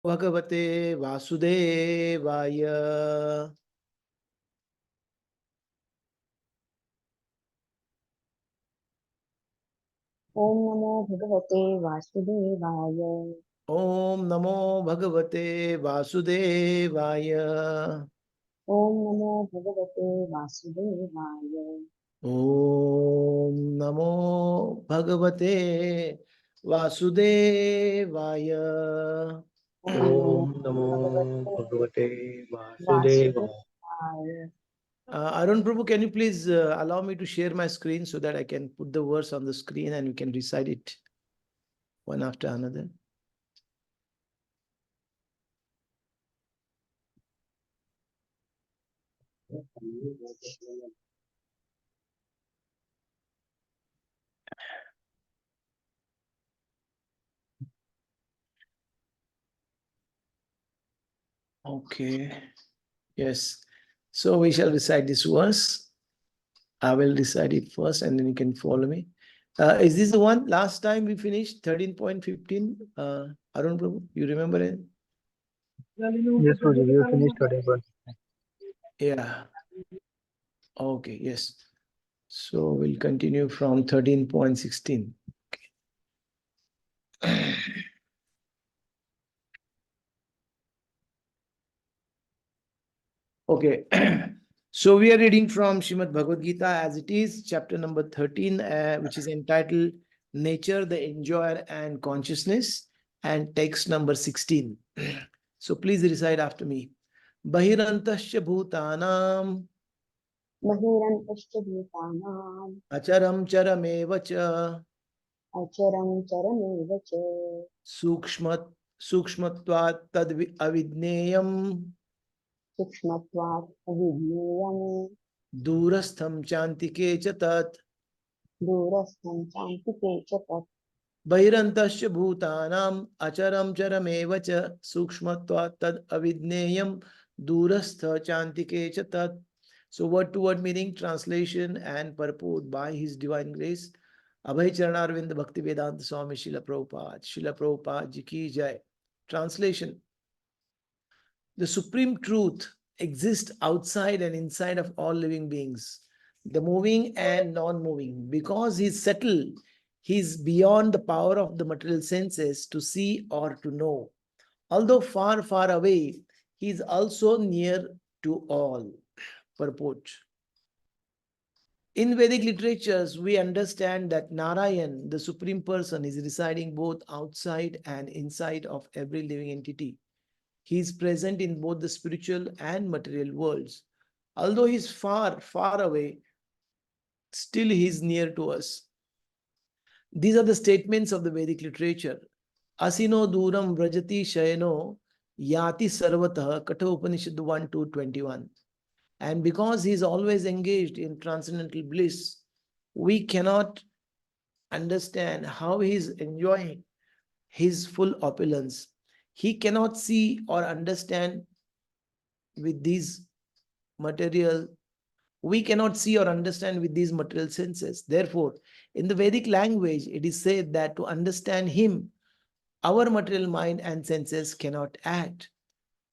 Bhagavate Vasudevaya. Om Namo Bhagavate Vasudevaya. Om Namo Bhagavate Vasudevaya. Om Namo Bhagavate Vasudevaya. Om Namo Bhagavate Vasudevaya. Om Namo Om Namo Bhagavate Bhagavate Vasudevaya. Vasudevaya. Arun Prabhu, can you please allow me to share my screen so that I can put the verse on the screen and we can recite it one after another? Okay. Yes. So we shall recite this verse. I will recite it first and then you can follow me. Is this the one last time we finished 13.15? Arun Prabhu, you remember it? Yes, Guruji, you finished today, but Yeah. Okay. Yes. So we'll continue from 13.16. Okay. So we are reading from Srimad Bhagavad Gita as it is, chapter number 13, which is entitled Nature, the Enjoyer and Consciousness, and text number 16. So please recite after me. Bahirantasya bhutanam Mahirantashcha bhutanam acharam charameva cha acharam charameva cha sukshmat sukshmatvat tad avidneyam sukshmatvat avidyayam durastham chantike cha tat. durastham chantike cha tat. Bhairantashya bhutanam acharam charameva cha sukshmatvat tad avidneyam durastha chantike cha tat. So word to word meaning, translation and purport by His Divine Grace, Abhay Charanarvind Bhakti Vedanta Swami Srila Prabhupada. Srila Prabhupada Ji Ki Jai. Translation: the supreme truth exists outside and inside of all living beings, the moving and non-moving. Because he is subtle, he is beyond the power of the material senses to see or to know. Although far, far away, he is also near to all. Purport. In Vedic literatures, we understand that Narayan, the Supreme Person, is residing both outside and inside of every living entity. He is present in both the spiritual and material worlds. Although he is far, far away, still he is near to us. These are the statements of the Vedic literature. Asino duram vrajati shayano yati sarvatah Katha Upanishad 1 to 21. And because he is always engaged in transcendental bliss, we cannot understand how he is enjoying his full opulence. He cannot see or understand with these material we cannot see or understand with these material senses. Therefore, in the Vedic language, it is said that to understand him, our material mind and senses cannot act.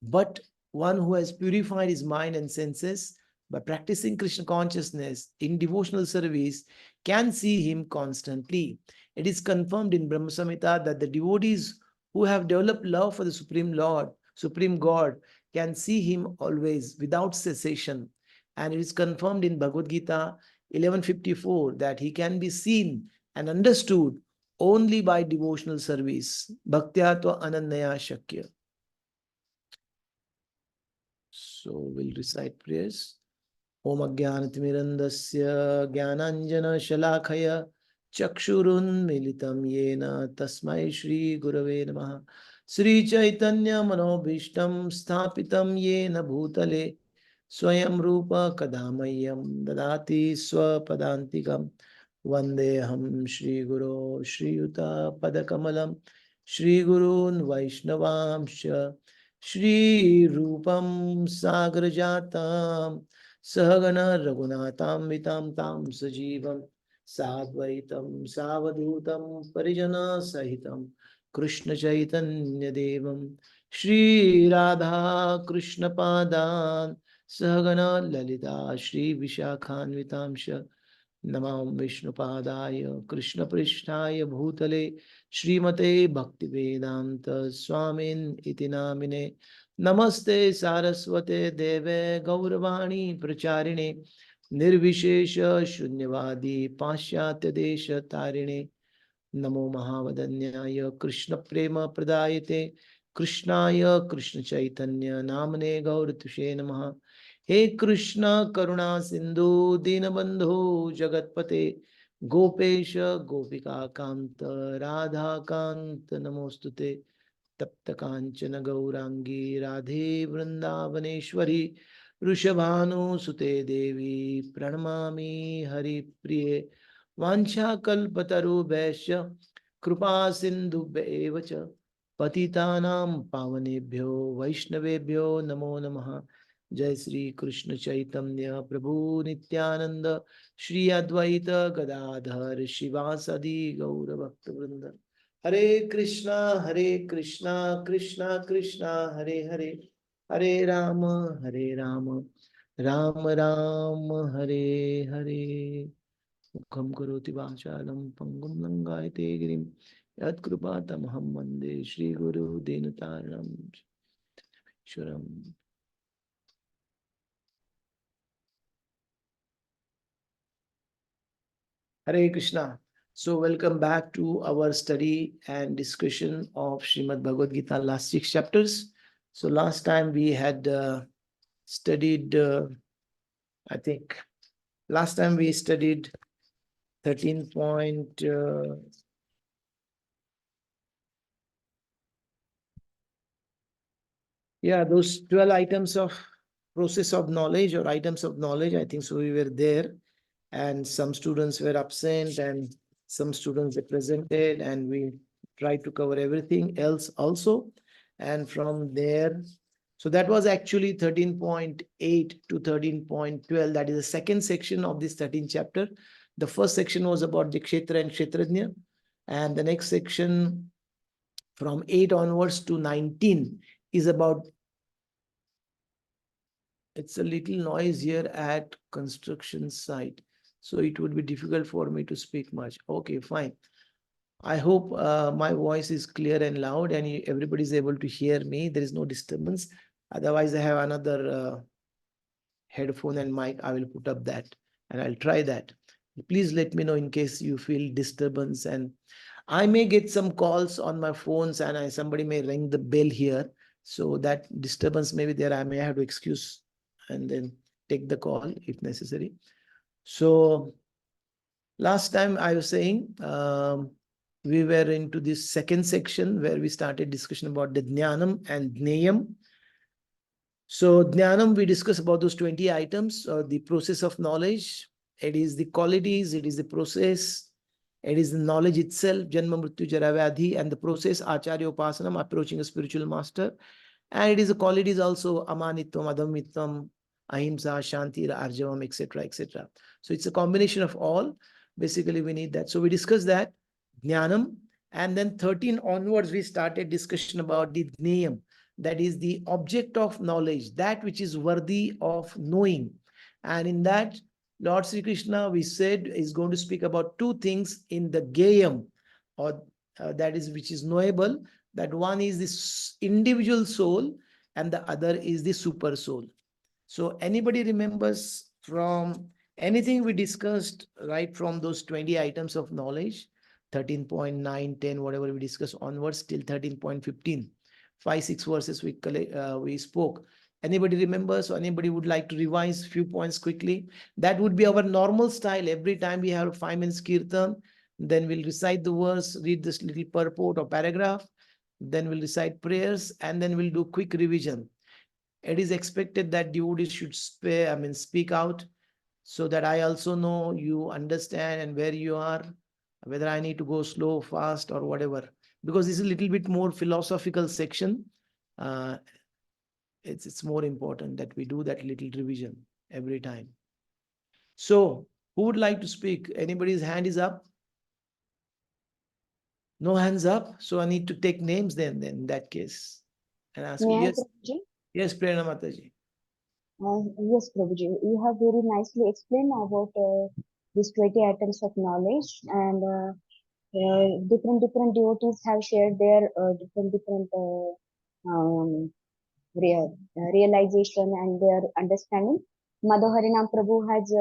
But one who has purified his mind and senses by practicing Krishna consciousness in devotional service can see him constantly. It is confirmed in Brahma Samhita that the devotees who have developed love for the Supreme Lord, Supreme God, can see him always without cessation. And it is confirmed in Bhagavad Gita 11:54 that he can be seen and understood only by devotional service. Bhaktya ananyaya shakya. So we'll recite prayers. Om Ajnanatimirandasya Jnananjana Shalakaya Chakshurun Militam Yena Tasmai Shri Gurave Namaha. Sri Chaitanya Manobhishtam Sthapitam Yena Bhutale Swayam Rupa Kadamayam Dadati Swapadantikam Vandeham Shri Guru Shri Yuta Padakamalam Shri Gurun Vaishnavamsha Shri Rupam Sagrajatam Sahagana Raghunatam Vitam Tam Sajivam Sadvaitam Savadutam Parijana Sahitam Krishna Chaitanya Devam Shri Radha Krishna Padan Sahagana Lalita Shri Vishakhanvitamsha Namam Vishnu Padaya Krishna Prishtaya Bhutale Srimate Bhakti Vedanta Swamin Iti Namine Namaste Saraswate Deve Gauravani Pracharine Nirvishesha Shunyavadi Pashyatya Desha Tarine नमो महावदन्याय कृष्ण प्रेम प्रदायते कृष्णाय कृष्ण चैतन्य नामने गौरतुषे नमः हे कृष्ण करुणा सिंधु दीनबंधु जगतपते गोपेश गोपिका कांत राधा कांत नमोस्तुते तप्त कांचन गौरांगी राधे वृंदावनेश्वरी वृषभानुसुते देवी प्रणमामि हरिप्रिये वाञ्छाकल्पतरुभ्यश्च कृपा सिन्धुभ्येव च पतितानां पावनेभ्यो वैष्णवेभ्यो नमो नमः जय श्री कृष्ण चैतन्य प्रभु नित्यानंद श्री अद्वैत गदाधर शिवासदि गौर भक्तवृंद हरे कृष्णा कृष्णा कृष्णा हरे हरे हरे राम राम राम हरे हरे मुखं करोति वाचालं पंगुं लंघयते गिरिं यत्कृपातमहं वन्दे श्रीगुरुदीनतारणं ईश्वरम्। Hare Krishna. So welcome back to our study and discussion of Srimad Bhagavad Gita last 6 chapters. So last time we had studied, I think, last time we studied 13 point, yeah, those 12 items of process of knowledge or items of knowledge. I think so we were there, and some students were absent and some students were presented, and we tried to cover everything else also. And from there, so that was actually 13.8 to 13.12. That is the second section of this 13th chapter. The first section was about the Kshetra and Kshetrajna, and the next section from 8 onwards to 19 is about, it's a little noise here at construction site, so it would be difficult for me to speak much. Okay, fine. I hope my voice is clear and loud and everybody is able to hear me. There is no disturbance. Otherwise, I have another headphone and mic. I will put up that and I'll try that. Please let me know in case you feel disturbance, and I may get some calls on my phones and somebody may ring the bell here. So that disturbance may be there. I may have to excuse and then take the call if necessary. So last time I was saying, we were into this second section where we started discussion about the Jnanam and Jneyam. So Jnanam, we discussed about those 20 items, the process of knowledge. It is the qualities, it is the process, it is the knowledge itself, Janma Mrityu Jara Vyadhi, and the process, Acharya Upasanam, approaching a spiritual master. And it is the qualities also, Amanitvam, Adamitvam, Ahimsa, Shanti, Arjavam, etc., etc. So it's a combination of all. Basically, we need that. So we discussed that, Jnanam, and then 13 onwards, we started discussion about the Jneyam, that is the object of knowledge, that which is worthy of knowing. And in that, Lord Sri Krishna, we said, is going to speak about two things in the Gayam, or that is which is knowable. That one is this individual soul and the other is the super soul. So anybody remembers from anything we discussed right from those 20 items of knowledge, 13.9, 10, whatever we discussed onwards till 13.15, 5, 6 verses we spoke. Anybody remembers, or anybody would like to revise few points quickly? That would be our normal style. Every time we have 5 minutes kirtan, then we'll recite the verse, read this little purport or paragraph, then we'll recite prayers, and then we'll do quick revision. It is expected that devotees should speak out, so that I also know you understand and where you are, whether I need to go slow, fast, or whatever. Because this is a little bit more philosophical section. Uh, it's more important that we do that little revision every time. So, who would like to speak? Anybody's hand is up? No hands up. So I need to take names then in that case. and ask you. May I, Yes, Prabhuji? yes, Prerna Mataji. Yes, Prabhuji. You have very nicely explained about these 20 items of knowledge, and different devotees have shared their different um, realization and their understanding. Mother Harinam Prabhu has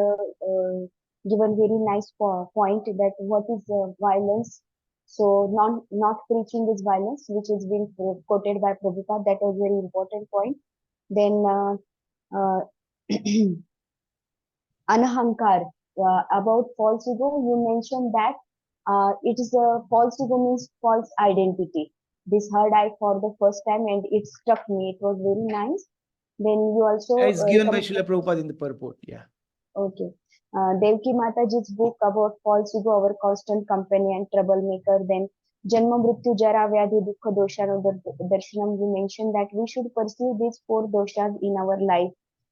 given very nice point that what is violence. So not preaching is violence, which is being quoted by Prabhupada. That was very important point. Then uh, anahankar, about false ego, you mentioned that it is a false ego means false identity. This heard I for the first time and it struck me. It was very nice. Then you also It's given by recommend. Srila Prabhupada in the purport. Yeah. Okay. Devki Mataji's book about false ego, our constant company and troublemaker. Then Janma Mrityu Jara Vyadhi Dukha Doshano Darshanam, you mentioned that we should pursue these four doshas in our life.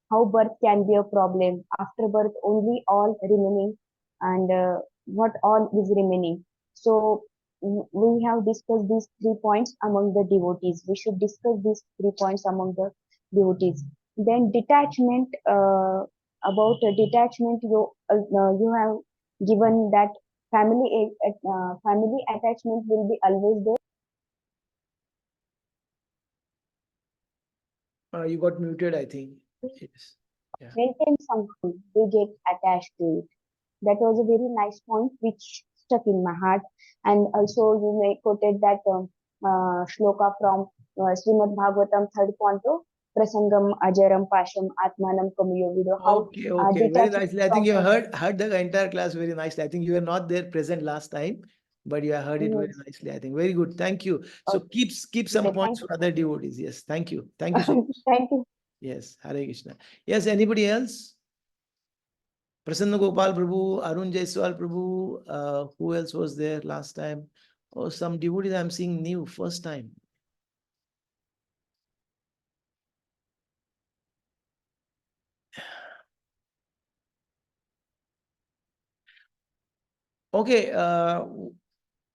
How birth can be a problem. After birth, only all remaining, and what all is remaining. So we have discussed these 3 points among the devotees. We should discuss these 3 points among the devotees. Then detachment. About detachment, you have given that family attachment will be always there. You got muted, I think. Yes. Yeah. Maintain something, we get attached to it. That was a very nice point which stuck in my heart. And also you may quoted that shloka from Srimad Bhagavatam third canto, Prasangam Ajaram Pasham Atmanam Kamiyogido. How Okay, okay. Very detachment nicely. I think from you heard the entire class very nicely. I think you were not there present last time, but you have heard it very yes. nicely. I think very good. Thank you. So Okay, keep some points thank for other devotees. Yes, thank you. Thank you so you. much. Thank you. Yes, Hare Krishna. Yes, anybody else? Prasanna Gopal Prabhu, Arun Jaiswal Prabhu, who else was there last time? Oh, some devotees I'm seeing new, first time. Okay,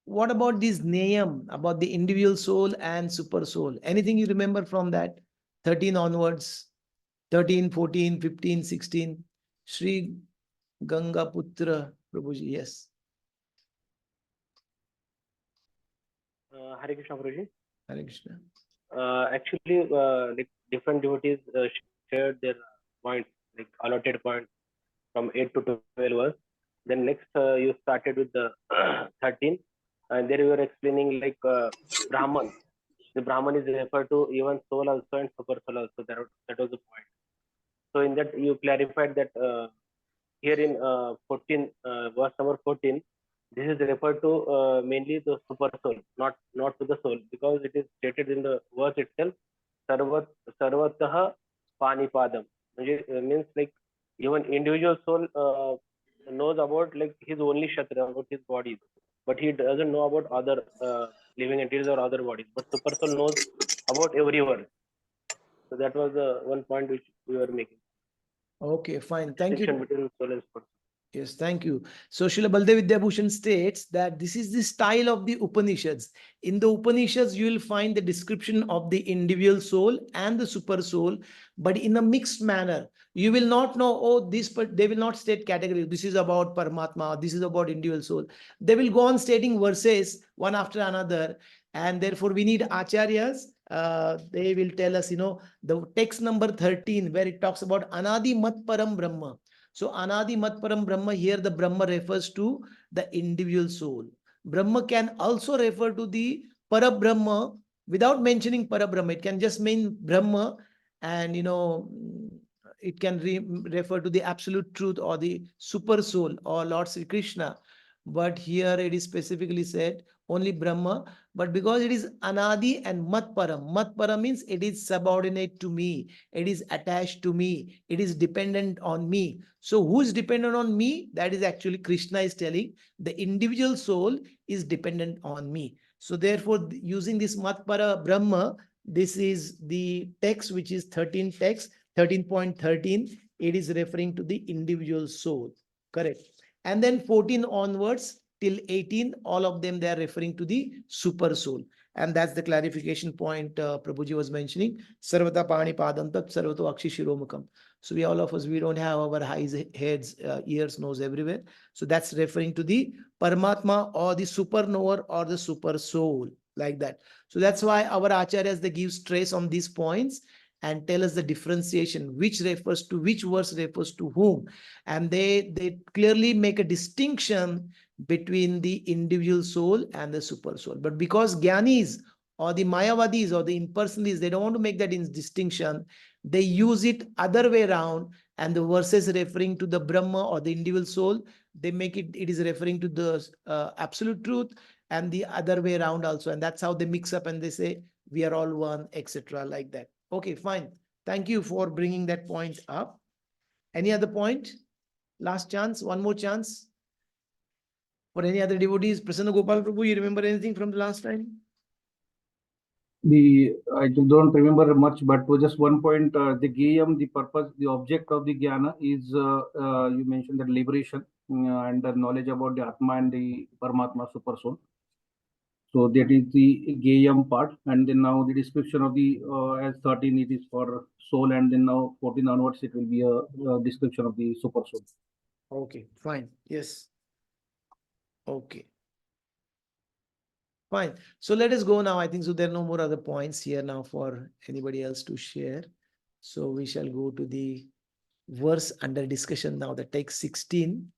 what about this Nayam, about the individual soul and super soul? Anything you remember from that? 13 onwards, 13, 14, 15, 16. Sri Ganga Putra Prabhuji, yes. Hare Krishna Guruji. Hare Krishna. Actually, like different devotees shared their points, like allotted points from 8 to 12 hours. Then next, you started with the 13, and there you were explaining like Brahman. The Brahman is referred to even soul also and super soul also. That was the point. So in that you clarified that here in 14, verse number 14, this is referred to mainly the super soul, not to the soul, because it is stated in the verse itself, sarvat sarvatah panipadam. Means like even individual soul knows about like his only shatra, about his body, but he doesn't know about other living entities or other bodies. But super soul knows about everyone. So that was the one point which we were making. Okay, fine. Thank you. Distinction between soul and super. Yes, thank you. So Srila Baldev Vidyabhushan states that this is the style of the Upanishads. In the Upanishads, you will find the description of the individual soul and the super soul, but in a mixed manner. You will not know, oh, this, but they will not state category. This is about Paramatma, this is about individual soul. They will go on stating verses one after another, and therefore we need acharyas. They will tell us, the text number 13, where it talks about Anadi Mat Param Brahma. So Anadi Mat Param Brahma, here the Brahma refers to the individual soul. Brahma can also refer to the Parabrahma without mentioning Parabrahma. It can just mean Brahma, and it can refer to the absolute truth or the super soul or Lord Sri Krishna. But here it is specifically said only Brahma. But because it is Anadi and Matpara means it is subordinate to me, it is attached to me, it is dependent on me. So who is dependent on me? That is actually Krishna is telling. The individual soul is dependent on me. So therefore, using this Matpara Brahma, this is the text which is 13 text, 13.13. It is referring to the individual soul. Correct. And then 14 onwards till 18, all of them, they are referring to the super soul. And that's the clarification point Prabhuji was mentioning. Sarvata pani padam tat sarvato akshi shiromukam. So all of us, we don't have our eyes, heads, ears, nose everywhere. So that's referring to the Paramatma or the supernova or the super soul, like that. So that's why our acharyas, they give stress on these points and tell us the differentiation, which refers to which verse refers to whom. And they clearly make a distinction between the individual soul and the super soul. But because Gyanis or the Mayavadis or the impersonalists, they don't want to make that distinction, they use it other way around, and the verses referring to the Brahma or the individual soul, they make it is referring to the absolute truth, and the other way around also. And that's how they mix up and they say we are all one, etc., like that. Okay, fine. Thank you for bringing that point up. Any other point? Last chance, one more chance. For any other devotees, Prasanna Gopal Prabhu, you remember anything from the last time? I don't remember much, but to just one point, the Gayam, the purpose, the object of the Jnana is, you mentioned that liberation and the knowledge about the Atma and the Paramatma super soul. So that is the Gayam part. And then now the description of the, as 13, it is for soul, and then now 14 onwards, it will be a description of the super soul. Okay, fine. Yes. Okay. Fine. So let us go now. I think so there are no more other points here now for anybody else to share. So we shall go to the verse under discussion now, that takes 16.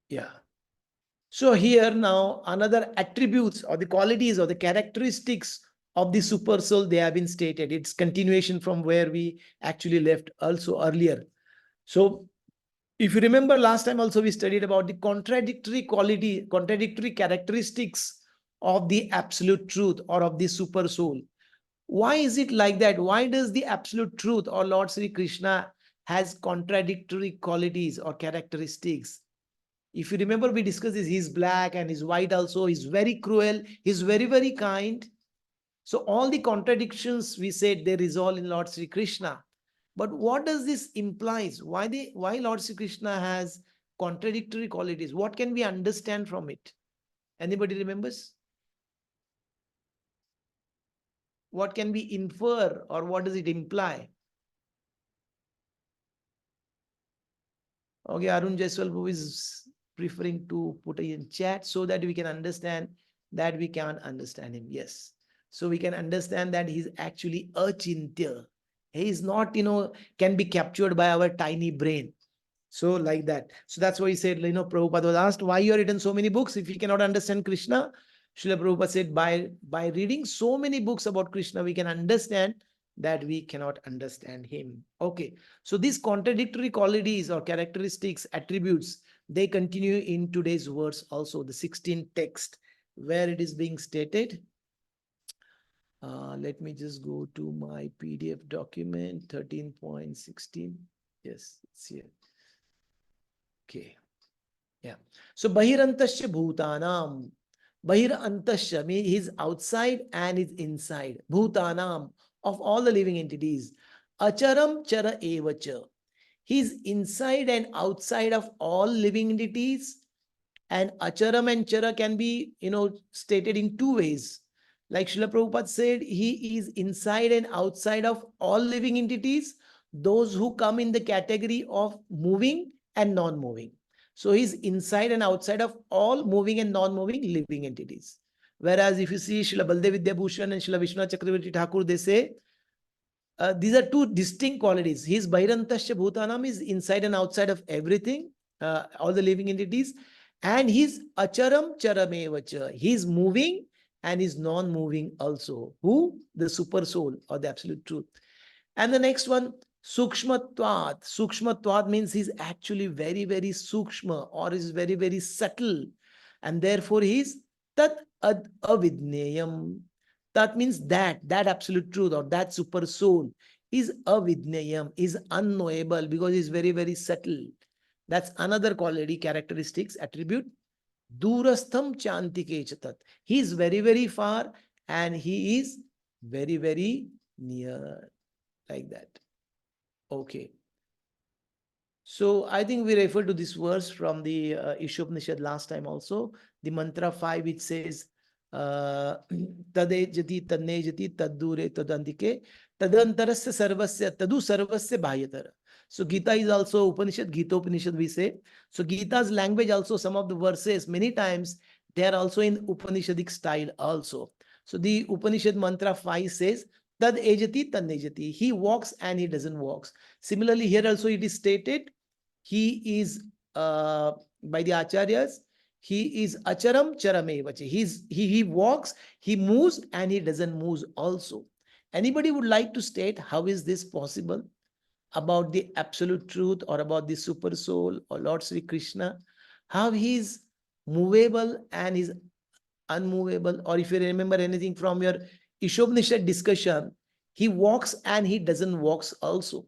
Yeah. So here now another attributes or the qualities or the characteristics of the super soul, they have been stated. It's continuation from where we actually left also earlier. So if you remember last time also we studied about the contradictory characteristics of the absolute truth or of the super soul. Why is it like that? Why does the absolute truth or Lord Sri Krishna has contradictory qualities or characteristics? If you remember, we discussed this, he's black and he's white also, he's very cruel, he's very, very kind. So all the contradictions we said, they resolve in Lord Sri Krishna. But what does this implies? Why Lord Sri Krishna has contradictory qualities? What can we understand from it? Anybody remembers? What can we infer, or what does it imply? Okay, Arun Jaiswal, who is preferring to put it in chat so that we can understand that we can understand him. Yes. So we can understand that he's actually achintya. He is not, can be captured by our tiny brain. So like that. So that's why he said, Prabhupada was asked, why you are written so many books if you cannot understand Krishna? Srila Prabhupada said, by reading so many books about Krishna, we can understand that we cannot understand him. Okay. So these contradictory qualities or characteristics, attributes, they continue in today's verse also, the 16th text, where it is being stated. Let me just go to my PDF document, 13.16. Yes, it's here. Okay. Yeah. So Bahirantasya Bhutanam. Bahirantasya means he's outside and he's inside. Bhutanam, of all the living entities. Acharam chara evacha. He's inside and outside of all living entities. And acharam and chara can be, stated in two ways. Like Srila Prabhupada said, he is inside and outside of all living entities, those who come in the category of moving and non-moving. So he's inside and outside of all moving and non-moving living entities. Whereas if you see Srila Baldev Vidyabhushan and Srila Vishwanath Chakravarti Thakur, they say, these are two distinct qualities. His Bhairantasya Bhutanam is inside and outside of everything, all the living entities. And his Acharam Charamevacha. He's moving and is non-moving also. Who? The super soul or the absolute truth. And the next one, Sukshmatvat. Sukshmatvat means he's actually very, very sukshma or is very, very subtle. And therefore he's Tat Ad Avidneyam. That means that absolute truth or that super soul is avidneyam, is unknowable because he's very, very subtle. That's another quality, characteristics, attribute. Durastham chantike chatat. He is very, very far and he is very, very near, like that. Okay. So I think we referred to this verse from the Ishupnishad last time also. The mantra 5, which says, Tadejati, Tannejati, Taddure, Tadantike, Tadantarasya Sarvasya, Tadu Sarvasya Bhayatar. So Gita is also Upanishad, Gita Upanishad we say. So Gita's language also, some of the verses, many times, they are also in Upanishadic style also. So the Upanishad mantra 5 says, Tad ejati, tannejati. He walks and he doesn't walk. Similarly, here also it is stated, he is, by the acharyas, he is acharam charamevacha. He walks, he moves, and he doesn't move also. Anybody would like to state how is this possible about the absolute truth or about the super soul or Lord Sri Krishna? How he is movable and is unmovable? Or if you remember anything from your Ishobnishad discussion, he walks and he doesn't walks also.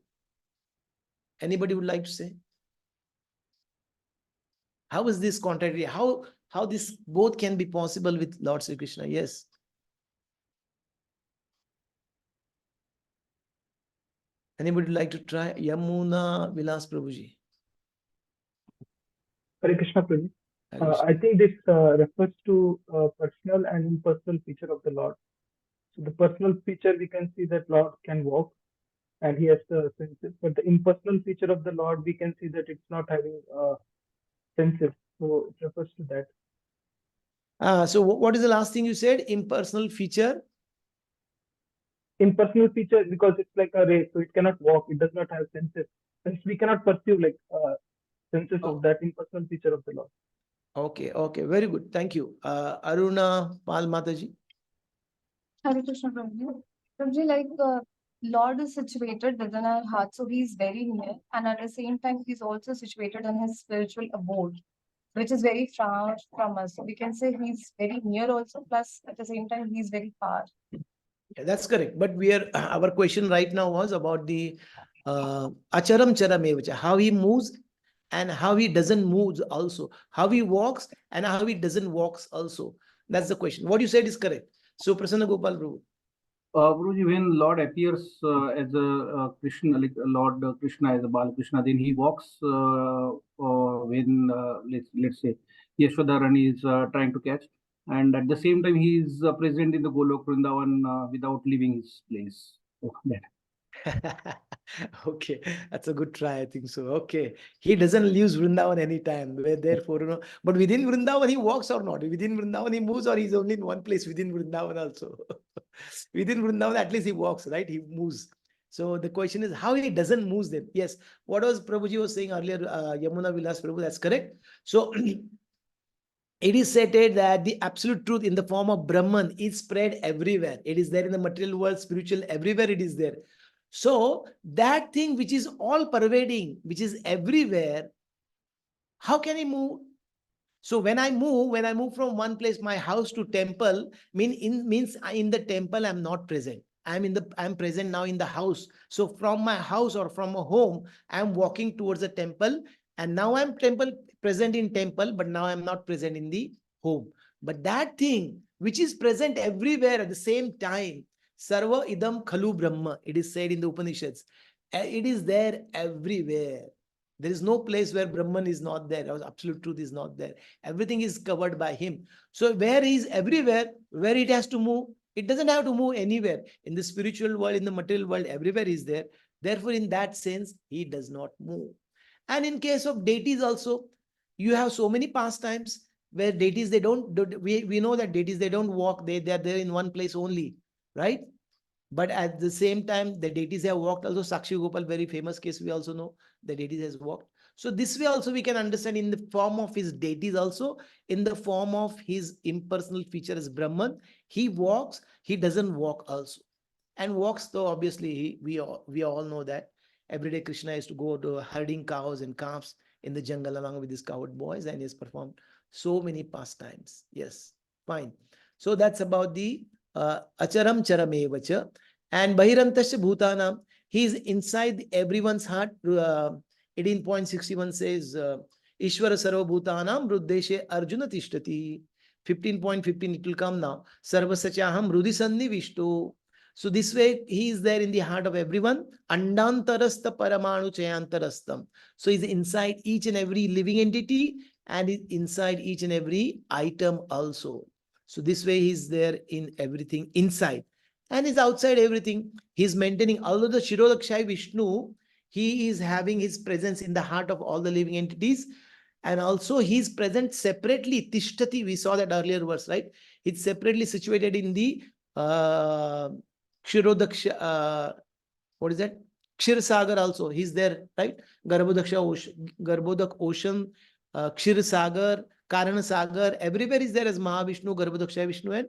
Anybody would like to say? How is this contrary? How this both can be possible with Lord Sri Krishna? Yes. Anybody would like to try? Yamuna Vilas Prabhuji. Hare Krishna, Prabhu. Hare Krishna. I think this refers to personal and impersonal feature of the Lord. So the personal feature, we can see that Lord can walk and he has the senses. But the impersonal feature of the Lord, we can see that it's not having senses. So it refers to that. So what is the last thing you said? Impersonal feature? Impersonal feature, because it's like a ray, so it cannot walk. It does not have senses. Since we cannot perceive like senses of that impersonal feature of the Lord. Okay, okay, very good. Thank you. Aruna Pal Mataji. Hare Krishna, Prabhuji. Prabhuji, like Lord is situated within our heart, so He's very near, and at the same time, He's also situated in His spiritual abode, which is very far from us. So we can say He's very near also, plus at the same time, He's very far. Yeah, that's correct. But we are our question right now was about the acharam charamevacha, how he moves and how he doesn't move also, how he walks and how he doesn't walks also. That's the question. What you said is correct. So Prasanna Gopal Prabhu. Guruji, when Lord appears as a Krishna, like Lord Krishna as a Balakrishna, then he walks when let's say Yashodarani is trying to catch, and at the same time he is present in the Golok Vrindavan without leaving his place. So that. Okay, that's a good try. I think so. Okay, he doesn't leave Vrindavan anytime. Therefore, you know, but within Vrindavan he walks or not? Within Vrindavan he moves, or he's only in one place within Vrindavan also? Within Vrindavan, at least he walks, right? He moves. So the question is how he doesn't move then. Yes, what was Prabhuji was saying earlier, Yamuna Vilas Prabhu, that's correct. So it is stated that the absolute truth in the form of Brahman is spread everywhere. It is there in the material world, spiritual, everywhere it is there. So that thing which is all pervading, which is everywhere, how can he move? So when I move from one place, my house to temple, means in the temple I'm not present. I'm present now in the house. So from my house or from a home, I'm walking towards the temple, and now I'm present in temple, but now I'm not present in the home. But that thing which is present everywhere at the same time, Sarva idam khalu Brahma, it is said in the Upanishads. It is there everywhere. There is no place where Brahman is not there, or absolute truth is not there. Everything is covered by him. So where he is everywhere, where it has to move, it doesn't have to move anywhere. In the spiritual world, in the material world, everywhere is there. Therefore, in that sense, he does not move. And in case of deities also, you have so many pastimes where deities, they don't, we know that deities, they don't walk, they are there in one place only, right? But at the same time, the deities have walked also. Sakshi Gopal, very famous case, we also know the deities has walked. So this way also we can understand in the form of his deities also, in the form of his impersonal feature as Brahman, he walks, he doesn't walk also. And walks, though obviously we all know that every day Krishna used to go to herding cows and calves in the jungle along with his cowherd boys, and he has performed so many pastimes. Yes, fine. So that's about the acharam charamevacha. And bahirantasya bhutanam, he is inside everyone's heart. 18.61 says Ishvara sarva bhutanam ruddeshe arjuna tishtati. 15.15 it will come now. Sarvasachaham rudhi sannivishto. So this way he is there in the heart of everyone. Andantarastha paramanu chayantarastam. So he is inside each and every living entity, and is inside each and every item also. So this way he's there in everything inside and is outside everything. He's maintaining, although the Shirodakshai Vishnu, he is having his presence in the heart of all the living entities, and also he's present separately. Tishtati, we saw that earlier verse, right? It's separately situated in the Kshirodaksha, what is that? Kshirsagar also, he's there, right? Garbhodaksha ocean, Garbhodak ocean, Kshirsagar, Karanasagar, everywhere is there as Mahavishnu, Garbhodaksha Vishnu, and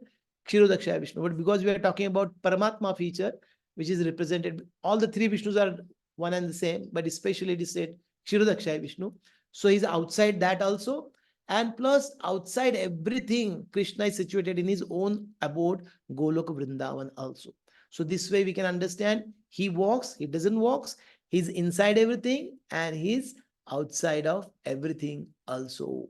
Kshirodaksha Vishnu. But because we are talking about Paramatma feature, which is represented, all the three Vishnus are one and the same, but especially it is said Kshirodaksha Vishnu. So he's outside that also. And plus, outside everything, Krishna is situated in his own abode, Golok Vrindavan also. So this way we can understand he walks, he doesn't walks, he's inside everything and he's outside of everything also.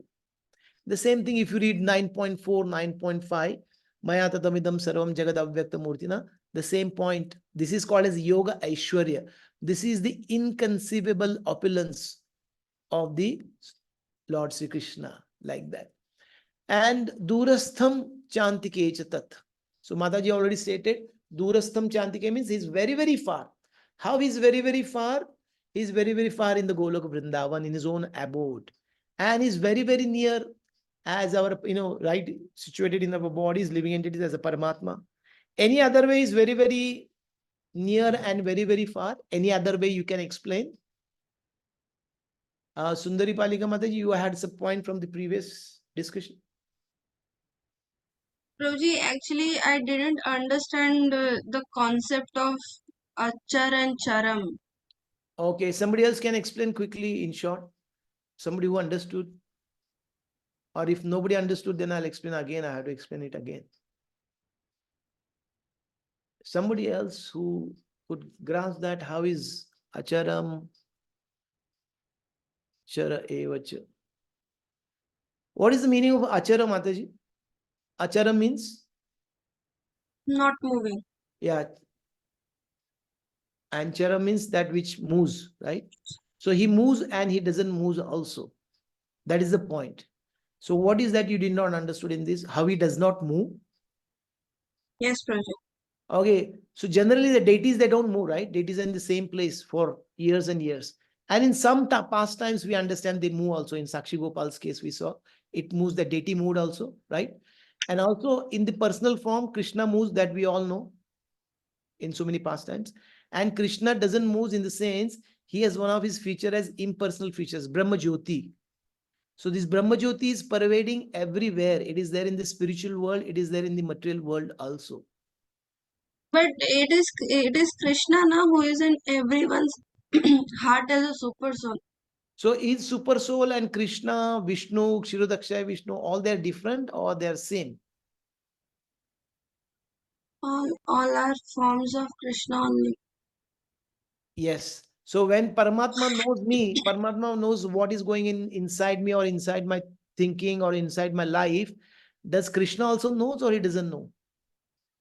The same thing if you read 9.4, 9.5, Maya tatamidam sarvam jagad avyakta murtina, the same point. This is called as Yoga Aishwarya. This is the inconceivable opulence of the Lord Sri Krishna, like that. And Durastham Chantike Tat. So Mataji already stated, Durastham Chantike means he's very, very far. How he's very, very far? He's very, very far in the Golok Vrindavan, in his own abode. And he's very, very near as our, right, situated in our bodies, living entities as a Paramatma. Any other way is very, very near and very, very far. Any other way you can explain? Sundari Palika Mataji, you had some point from the previous discussion. Prabhuji, actually, I didn't understand the concept of achar and charam. Okay, somebody else can explain quickly in short. Somebody who understood. Or if nobody understood, then I'll explain again. I have to explain it again. Somebody else who could grasp that, how is acharam chara evacha? What is the meaning of acharam, Mataji? Acharam means? Not moving. Yeah. And chara means that which moves, right? So he moves and he doesn't move also. That is the point. So what is that you did not understood in this? How he does not move? Yes, Prabhuji. Okay, so generally the deities, they don't move, right? Deities are in the same place for years and years. And in some past times, we understand they move also. In Sakshi Gopal's case, we saw it moves, the deity moved also, right? And also in the personal form, Krishna moves, that we all know in so many pastimes. And Krishna doesn't move in the sense, he has one of his features as impersonal features, Brahma Jyoti. So this Brahma Jyoti is pervading everywhere. It is there in the spiritual world, it is there in the material world also. But it is Krishna na who is in everyone's heart as a super soul. So is Super Soul and Krishna, Vishnu, Kshirodakshay Vishnu, all they're different or they're same? All are forms of Krishna only. Yes. So when Paramatma knows me, Paramatma knows what is going inside me or inside my thinking or inside my life. Does Krishna also knows or he doesn't know?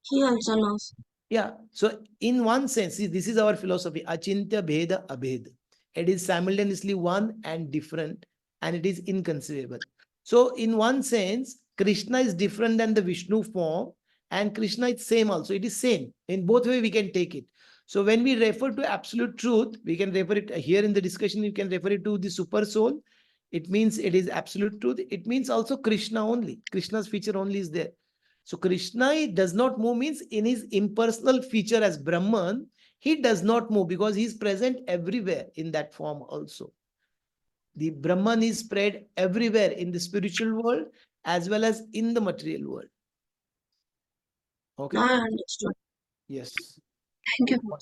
He also knows. Yeah. So in one sense, see, this is our philosophy. Achintya Bheda Abhed. It is simultaneously one and different, and it is inconceivable. So in one sense, Krishna is different than the Vishnu form, and Krishna is same also. It is same. In both way, we can take it. So when we refer to absolute truth, we can refer it here in the discussion, you can refer it to the super soul. It means it is absolute truth. It means also Krishna only. Krishna's feature only is there. So Krishna does not move means in his impersonal feature as Brahman, he does not move because he is present everywhere in that form also. The Brahman is spread everywhere in the spiritual world as well as in the material world. Okay? I understood. Yes. Thank you.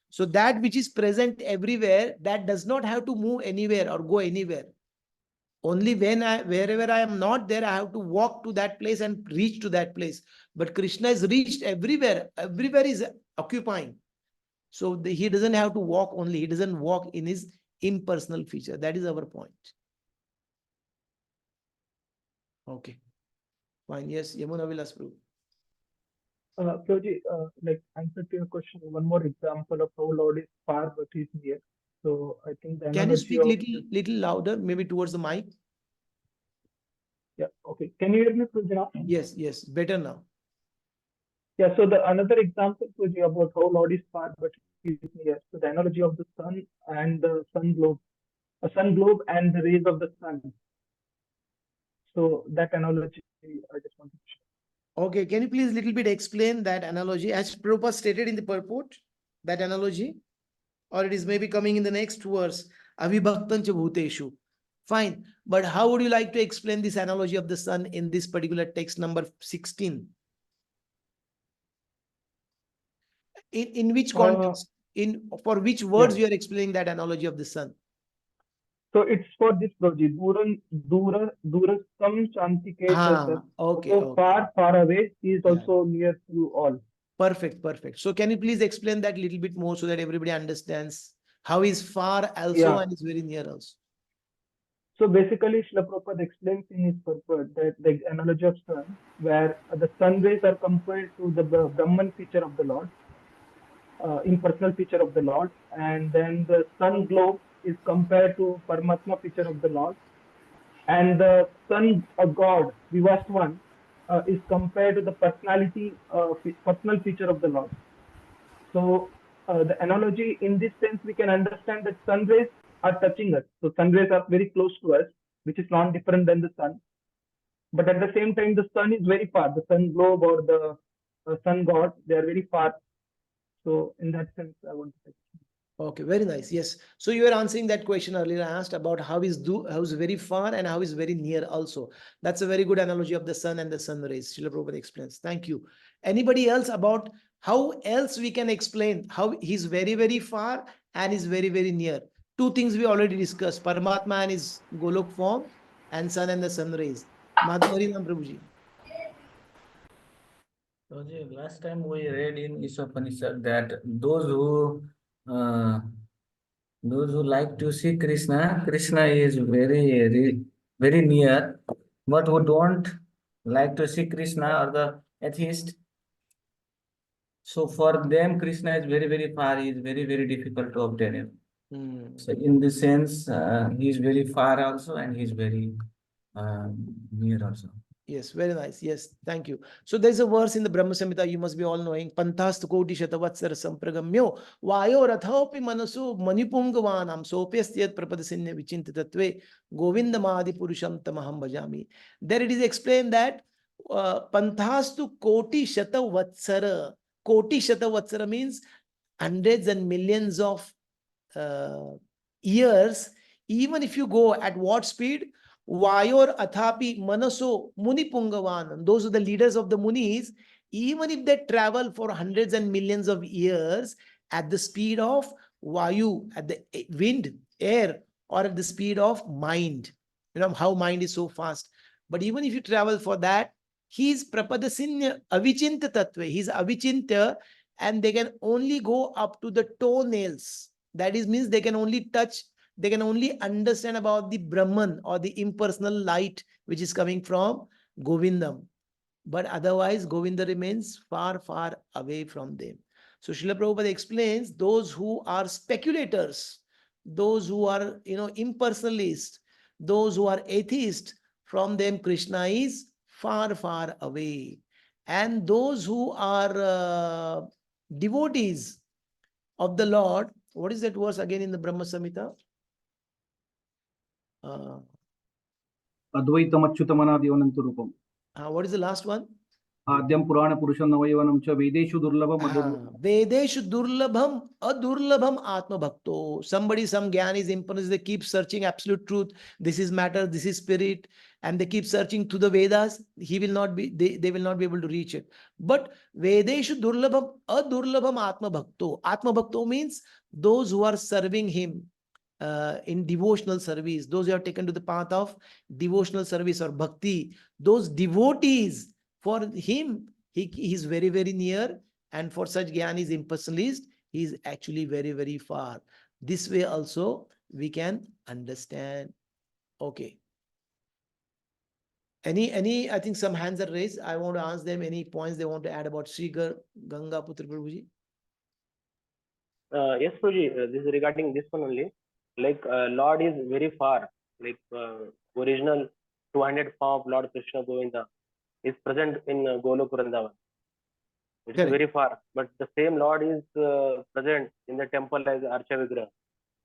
So that which is present everywhere, that does not have to move anywhere or go anywhere. Only when wherever I am not there, I have to walk to that place and reach to that place. But Krishna is reached everywhere. Everywhere is occupying. So he doesn't have to walk only. He doesn't walk in his impersonal feature. That is our point. Okay. Fine. Yes, Yamuna Vilas Prabhu. Prabhuji, like answer to your question, one more example of how Lord is far but He's near. So I think the Can you analogy speak of little louder, maybe towards the mic? Yeah, okay. Can you hear me, Prabhuji, now? Yes, yes, better now. Yeah, so the another example, Prabhuji, about how Lord is far but he is near. So the analogy of the sun and the sun globe, a sun globe and the rays of the sun. So that analogy, I just wanted to share. Okay, can you please little bit explain that analogy as Prabhupada stated in the purport, that analogy? Or it is maybe coming in the next verse, Avibhaktancha bhuteshu. Fine, but how would you like to explain this analogy of the sun in this particular text number 16? In which context? For which words you are explaining that analogy of the sun? So it's for this Prabhuji, Durastam Chantiketa. Okay, So far, far away, he is also near to all. Perfect, perfect. So can you please explain that little bit more so that everybody understands how is far also and is very near also? So basically, Srila Prabhupada explains in his purport that the analogy of sun, where the sun rays are compared to the Brahman feature of the Lord, impersonal feature of the Lord, and then the sun globe is compared to Paramatma feature of the Lord, and the sun God, the vast one, is compared to the personality, personal feature of the Lord. So the analogy in this sense, we can understand that sun rays are touching us. So sun rays are very close to us, which is not different than the sun. But at the same time, the sun is very far. The sun globe or the sun god, they are very far. So in that sense, I want to say. Okay, very nice. Yes. So you were answering that question earlier. I asked about how is very far and how is very near also. That's a very good analogy of the sun and the sun rays. Srila Prabhupada explains. Thank you. Anybody else about how else we can explain how he's very, very far and is very, very near? Two things we already discussed. Paramatma and his Golok form and sun and the sun rays. Madhuri Prabhuji. Last time we read in Ishopanishad that those who like to see Krishna, Krishna is very near, but who don't like to see Krishna or the atheist, so for them Krishna is very far, he is very difficult to obtain him. So in this sense, he is very far also and he is very near also. Yes, very nice. Yes, thank you. So there's a verse in the Brahma Samhita you must be all knowing. Pantastu koti shatavatsara sampragamyo vayo rathopi manasu manipungvanam sopyastyat prapadasinya vichintatve govindamadi purusham tamaham bhajami. There it is explained that pantastu koti shatavatsara. Koti shatavatsara means hundreds and millions of years. Even if you go at what speed? Vayor athapi manaso muni pungavan. Those are the leaders of the munis. Even if they travel for hundreds and millions of years at the speed of vayu, at the wind, air, or at the speed of mind. You know how mind is so fast. But even if you travel for that, he's prapadasinya avichinta tattva. He's avichinta, and they can only go up to the toenails. That is means they can only touch, they can only understand about the Brahman or the impersonal light which is coming from Govindam. But otherwise, Govinda remains far away from them. So Srila Prabhupada explains those who are speculators, those who are impersonalists, those who are atheists, from them Krishna is far away. And those who are devotees of the Lord, what is that verse again in the Brahma Samhita? Advaitam Achyutamanadi Rupam. What is the last one? Adyam Purana Purusham Navayavanam Cha Vedeshu Durlabham Vedeshu Durlabham Adurlabham Atma Bhakto. Somebody, some Gyan is impersonal, they keep searching absolute truth. This is matter, this is spirit, and they keep searching to the Vedas. He will not be, they will not be able to reach it. But Vedeshu Durlabham Adurlabham Atma Bhakto. Atma Bhakto means those who are serving him in devotional service, those who have taken to the path of devotional service or bhakti, those devotees, for him, he is very near, and for such Gyanis impersonalist, he is actually very far. This way also we can understand. Okay. Any, I think some hands are raised. I want to ask them any points they want to add about Sri Ganga Putra Prabhuji. Yes, Prabhuji, this is regarding this one only. Like Lord is very far, like original 200 form of Lord Krishna Govinda is present in Golok Vrindavan. It's Correct. very far, but the same Lord is present in the temple as Archa Vigraha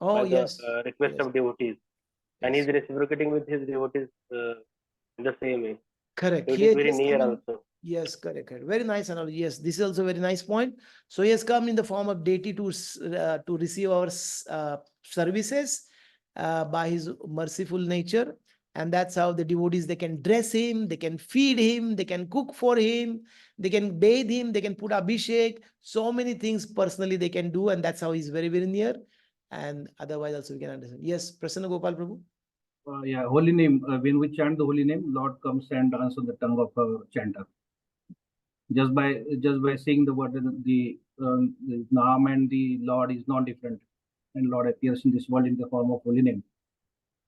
Oh, by the yes. request Yes. of devotees, and Yes. he's reciprocating with his devotees in the same way. Correct. So it He is has very just near come in. also. Yes, correct, correct. Very nice analogy. Yes, this is also a very nice point. So he has come in the form of deity to receive our services by his merciful nature, and that's how the devotees, they can dress him, they can feed him, they can cook for him, they can bathe him, they can put abhishek. So many things personally they can do, and that's how he's very, very near. And otherwise also we can understand. Yes, Prasanna Gopal Prabhu. Yeah, holy name. When we chant the holy name, Lord comes and dance on the tongue of a chanter. Just by saying the word, the Naam and the Lord is not different, and Lord appears in this world in the form of holy name.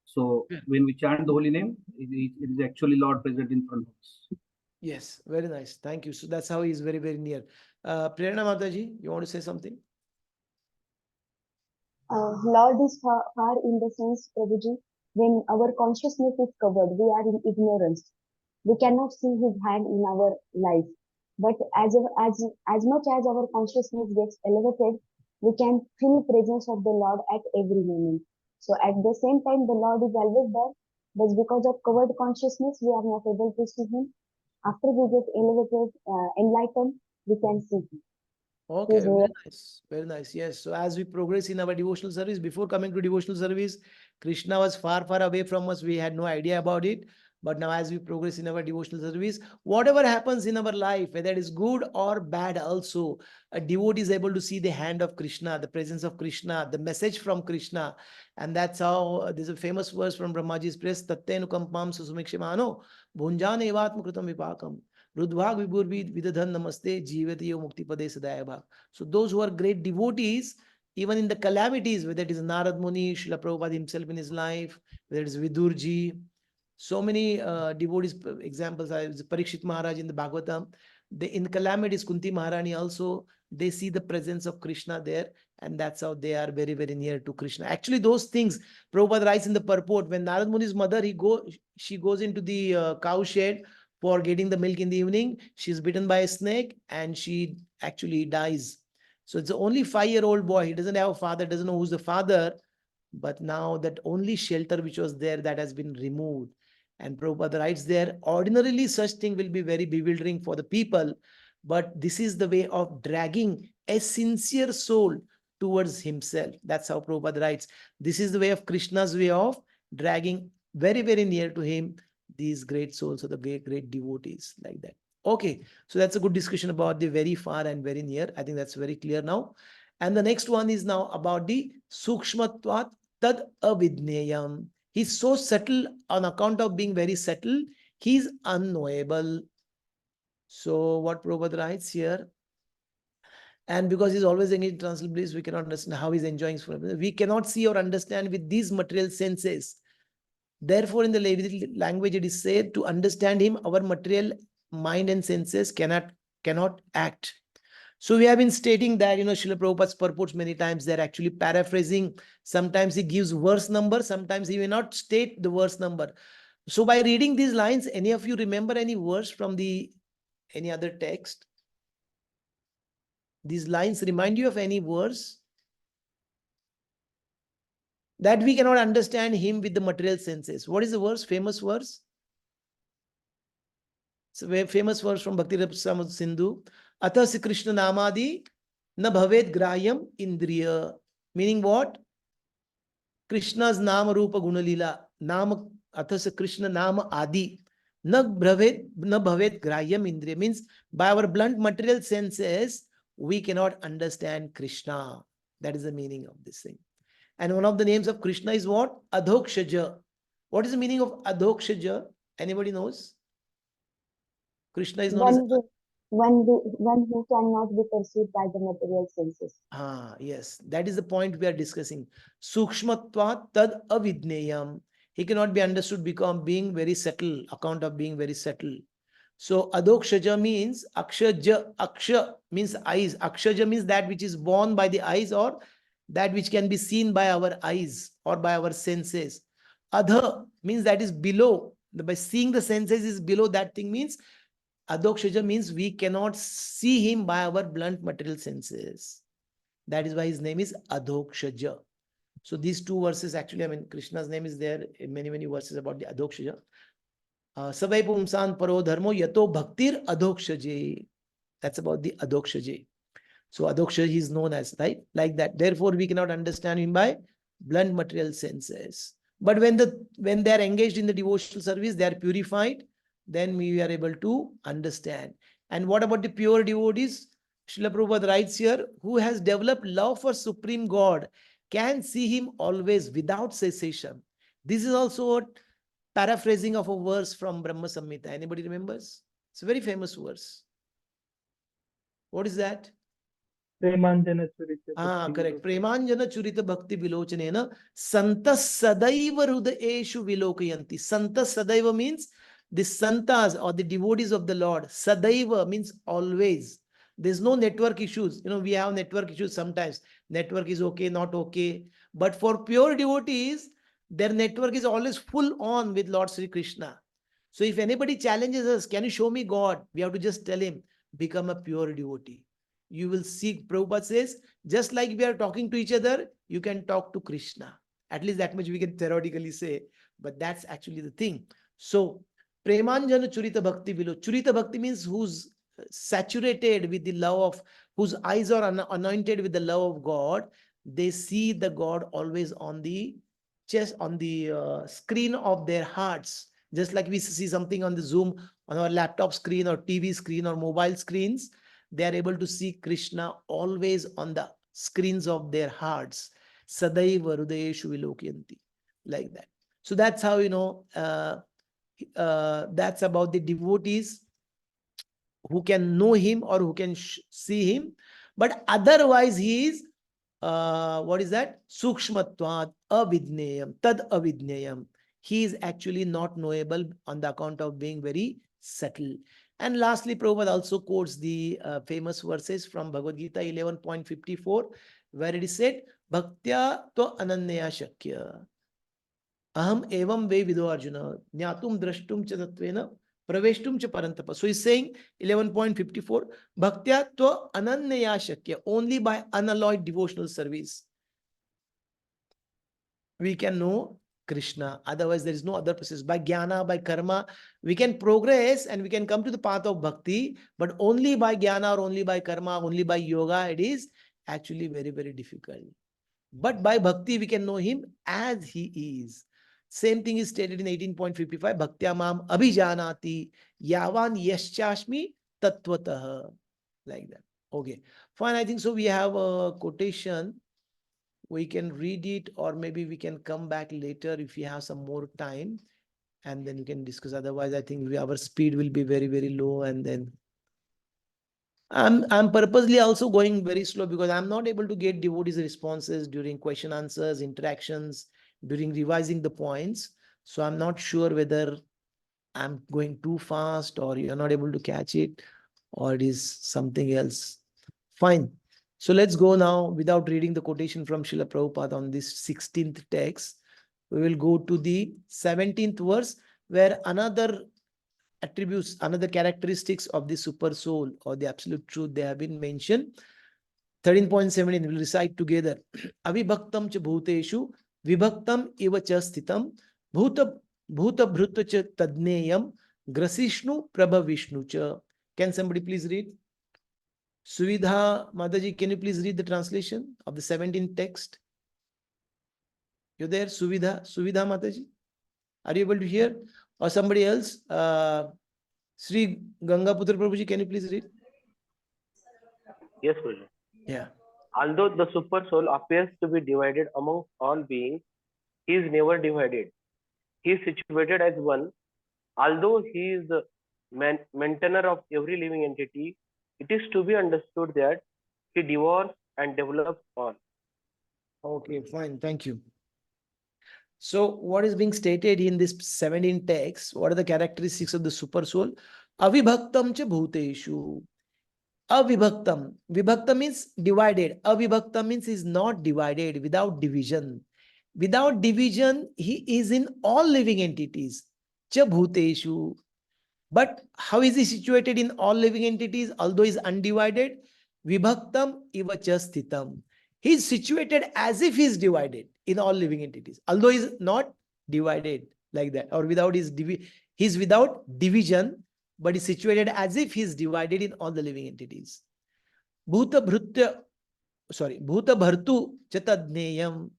So when we chant the holy name, it is actually Lord present in front of us. Yes, very nice. Thank you. So that's how he is very, very near. Prerna Mataji, you want to say something? Lord is far in the sense, Prabhuji, when our consciousness is covered, we are in ignorance. We cannot see His hand in our life. But as much as our consciousness gets elevated, we can feel presence of the Lord at every moment. So at the same time, the Lord is always there, but because of covered consciousness, we are not able to see Him. After we get elevated, enlightened, we can see Him. Okay, very nice. Very nice. Yes. So as we progress in our devotional service, before coming to devotional service, Krishna was far, far away from us. We had no idea about it. But now as we progress in our devotional service, whatever happens in our life, whether it is good or bad also, a devotee is able to see the hand of Krishna, the presence of Krishna, the message from Krishna. And that's how there's a famous verse from Brahmaji's praise, Tattenu susumikshimano, bhunjane evatma kritam vipakam. Rudvag Vibhurvid Vidadhan Namaste Jivatiyo Mukti Pade Sadayabha. So those who are great devotees, even in the calamities, whether it is Narad Muni, Srila Prabhupada himself in his life, whether it is Vidurji, so many devotees, examples are Parikshit Maharaj in the Bhagavatam. In calamities, Kunti Maharani also, they see the presence of Krishna there, and that's how they are very, very near to Krishna. Actually, those things, Prabhupada writes in the purport, when Narad Muni's mother, she goes into the cow shed for getting the milk in the evening. She's bitten by a snake and she actually dies. So it's only 5-year-old boy. He doesn't have a father, doesn't know who's the father. But now that only shelter which was there, that has been removed. And Prabhupada writes there, ordinarily such thing will be very bewildering for the people. But this is the way of dragging a sincere soul towards himself. That's how Prabhupada writes. This is the way of Krishna's way of dragging very, very near to him these great souls or the great devotees, like that. Okay, so that's a good discussion about the very far and very near. I think that's very clear now. And the next one is now about the sukshmatvat tad avidneyam. He's so subtle on account of being very subtle. He's unknowable. So what Prabhupada writes here, and because he's always engaged in transcendental bliss, we cannot understand how he's enjoying his forever. We cannot see or understand with these material senses. Therefore, in the Levitical language, it is said to understand him, our material mind and senses cannot act. So we have been stating that, Srila Prabhupada's purports many times, they're actually paraphrasing. Sometimes he gives verse number, sometimes he may not state the verse number. So by reading these lines, any of you remember any verse from any other text? These lines remind you of any verse? That we cannot understand him with the material senses. What is the verse? Famous verse? It's a very famous verse from Bhakti Rasamrita Sindhu. Atas Krishna Namadi na bhavet grahyam indriya. Meaning what? Krishna's Nama Rupa Gunalila. Nama Atas Krishna Nama Adi. Na bhavet grahyam indriya. Means by our blunt material senses, we cannot understand Krishna. That is the meaning of this thing. And one of the names of Krishna is what? Adhokshaja. What is the meaning of Adhokshaja? Anybody knows? Krishna is known as one who cannot be perceived by the material senses. Yes, that is the point we are discussing. Sukshmatvat tad avidneyam. He cannot be understood because being very subtle, account of being very subtle. So adokshaja means aksha means eyes. Akshaja means that which is born by the eyes or that which can be seen by our eyes or by our senses. Adha means that is below, By seeing the senses is below that thing means adokshaja means we cannot see him by our blunt material senses. That is why his name is Adhokshaja. So these two verses actually, I mean, Krishna's name is there in many verses about the Adhokshaja. Savai pumsan paro dharmo yato bhaktir adhokshaje. That's about the Adhokshaje. So Adhokshaja is known as, right? Like that. Therefore, we cannot understand him by blunt material senses. But when they are engaged in the devotional service, they are purified, then we are able to understand. And what about the pure devotees? Srila Prabhupada writes here, who has developed love for Supreme God can see him always without cessation. This is also a paraphrasing of a verse from Brahma Samhita. Anybody remembers? It's a very famous verse. What is that? Premanjana Churita Bhakti Correct. Vilochane. Premanjana Churita Bhakti Vilochanena Santas Sadaiva Hrudaeshu Vilokayanti. Santas Sadaiva means the santas or the devotees of the Lord. Sadaiva means always. There's no network issues. You know, we have network issues sometimes. Network is okay, not okay. But for pure devotees, their network is always full on with Lord Sri Krishna. So if anybody challenges us, can you show me God? We have to just tell him, become a pure devotee. You will see, Prabhupada says, just like we are talking to each other, you can talk to Krishna. At least that much we can theoretically say, but that's actually the thing. So, Premanjana Churita Bhakti Vilo. Churita Bhakti means who's saturated with the love of, whose eyes are anointed with the love of God. They see the God always on the chest, on the screen of their hearts. Just like we see something on the Zoom, on our laptop screen or TV screen or mobile screens, they are able to see Krishna always on the screens of their hearts. Sadaiva Hridayeshu Vilokyanti. Like that. So that's how, you know, that's about the devotees who can know him or who can see him. But otherwise he is, what is that? Sukshmatvat avidneyam, tad avidneyam. He is actually not knowable on the account of being very subtle. And lastly, Prabhupada also quotes the famous verses from Bhagavad Gita 11.54, where it is said, Bhaktya to ananyaya shakya. Aham evam ve vido arjuna, jnatum drashtum cha tatvena, praveshtum cha parantapa. So he's saying 11.54, Bhaktya to ananyaya shakya, only by unalloyed devotional service we can know Krishna. Otherwise, there is no other process. By jnana, by karma, we can progress and we can come to the path of bhakti, but only by jnana or only by karma, only by yoga, it is actually very difficult. But by bhakti, we can know him as he is. Same thing is stated in 18.55, Bhaktya mam abhijanati yavan yaschashmi tatvatah. Like that. Okay, fine. I think so. We have a quotation. We can read it, or maybe we can come back later if we have some more time, and then we can discuss. Otherwise, I think our speed will be very low, and then I'm purposely also going very slow because I'm not able to get devotees' responses during question answers, interactions, during revising the points. So I'm not sure whether I'm going too fast or you're not able to catch it, or it is something else. Fine. So let's go now without reading the quotation from Srila Prabhupada on this 16th text. We will go to the 17th verse where another attributes, another characteristics of the super soul or the absolute truth, they have been mentioned. 13.17, we'll recite together. Avibhaktam cha bhuteshu vibhaktam iva cha sthitam bhuta bhuta cha tadneyam grasishnu prabha vishnu cha. Can somebody please read? Suvidha Mataji, can you please read the translation of the 17th text? You there, Suvidha Mataji? Are you able to hear? Or somebody else? Sri Gangaputra Prabhuji, can you please read? Yes, Guruji. Yeah. Although the super soul appears to be divided among all beings, he is never divided. He is situated as one. Although he is the maintainer of every living entity, it is to be understood that he devours and develops all. Okay, fine. Thank you. So what is being stated in this 17 text? What are the characteristics of the super soul? Avibhaktam cha bhuteshu. Avibhaktam. Vibhakta means divided. Avibhakta means is not divided, without division. Without division, he is in all living entities. cha bhuteshu. But how is he situated in all living entities, although he is undivided? Vibhaktam iva cha sthitam. He is situated as if he is divided in all living entities, although he is not divided like that, or without he is without division, but is situated as if he is divided in all the living entities. Bhuta bhrutya, Bhuta bhartu chatadneyam.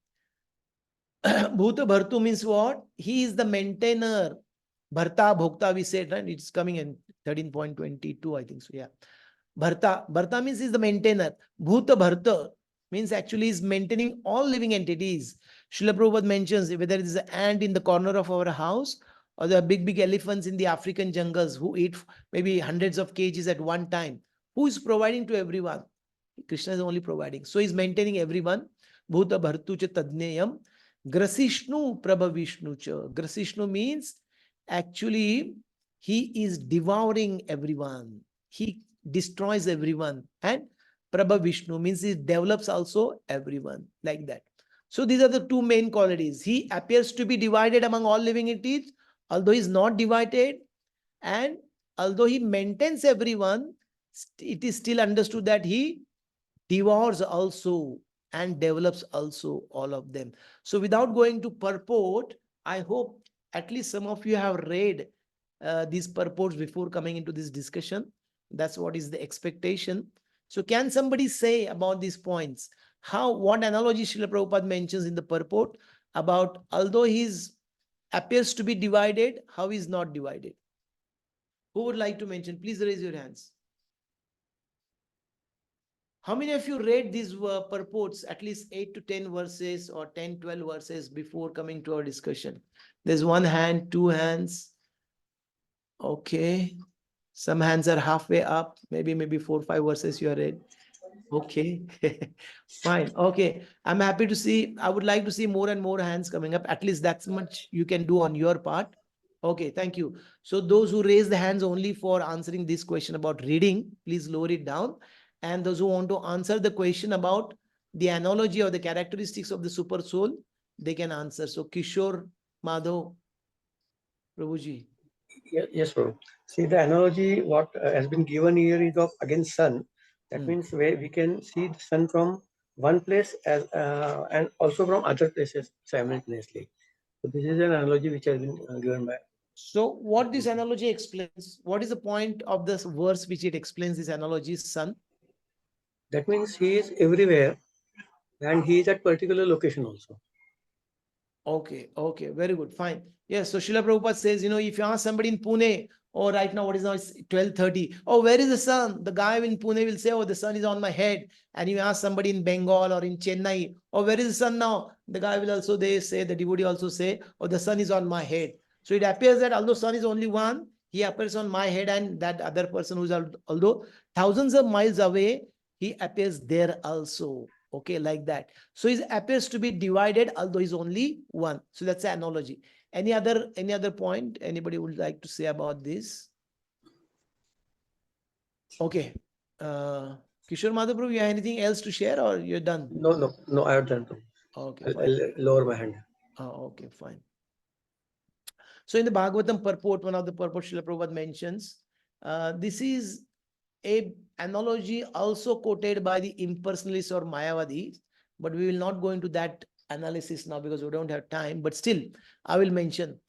Bhuta bhartu means what? He is the maintainer. Bharta, bhokta, we said, right? It's coming in 13.22, I think so. Yeah. Bharta means is the maintainer. Bhuta bharta means actually is maintaining all living entities. Srila Prabhupada mentions whether it is an ant in the corner of our house or the big elephants in the African jungles who eat maybe hundreds of kgs at one time. Who is providing to everyone? Krishna is only providing. So he's maintaining everyone. Bhuta bhartu cha tadneyam. Grasishnu prabhavishnu cha. Grasishnu means actually he is devouring everyone. He destroys everyone. And prabhavishnu means he develops also everyone. Like that. So these are the two main qualities. He appears to be divided among all living entities, although he is not divided. And although he maintains everyone, it is still understood that he devours also and develops also all of them. So without going to purport, I hope at least some of you have read these purports before coming into this discussion. That's what is the expectation. So can somebody say about these points? What analogy Srila Prabhupada mentions in the purport about although he appears to be divided, how he is not divided? Who would like to mention? Please raise your hands. How many of you read these purports, at least 8 to 10 verses or 10, 12 verses before coming to our discussion? There's one hand, two hands. Okay. Some hands are halfway up. Maybe 4, 5 verses you are read. Okay. Fine. Okay. I'm happy to see. I would like to see more and more hands coming up. At least that's much you can do on your part. Okay. Thank you. So those who raise the hands only for answering this question about reading, please lower it down. And those who want to answer the question about the analogy or the characteristics of the super soul, they can answer. So Kishore, Madhav, Prabhuji. Yes, bro. See, the analogy what has been given here is of against sun. That means where we can see the sun from one place as and also from other places simultaneously. So this is an analogy which has been given by. So what this analogy explains? What is the point of this verse which it explains this analogy, sun? That means he is everywhere and he is at particular location also. Okay, very good, fine. Yes, so Srila Prabhupada says, if you ask somebody in Pune, or right now, what is now, it's 12:30. Oh, where is the sun? The guy in Pune will say, oh, the sun is on my head. And you ask somebody in Bengal or in Chennai, oh, where is the sun now? The guy will also, the devotee also say, oh, the sun is on my head. So it appears that although sun is only one, he appears on my head, and that other person who is although thousands of miles away, he appears there also. Okay, like that. So it appears to be divided, although he's only one. So that's the analogy. Any other point anybody would like to say about this? Okay. Kishore Madhaprabhu, you have anything else to share or you're done? No, I have done. Okay, I'll lower my hand. Okay, fine. So in the Bhagavatam purport, one of the purports Srila Prabhupada mentions, this is a analogy also quoted by the impersonalists or Mayavadis, but we will not go into that analysis now because we don't have time, but still I will mention.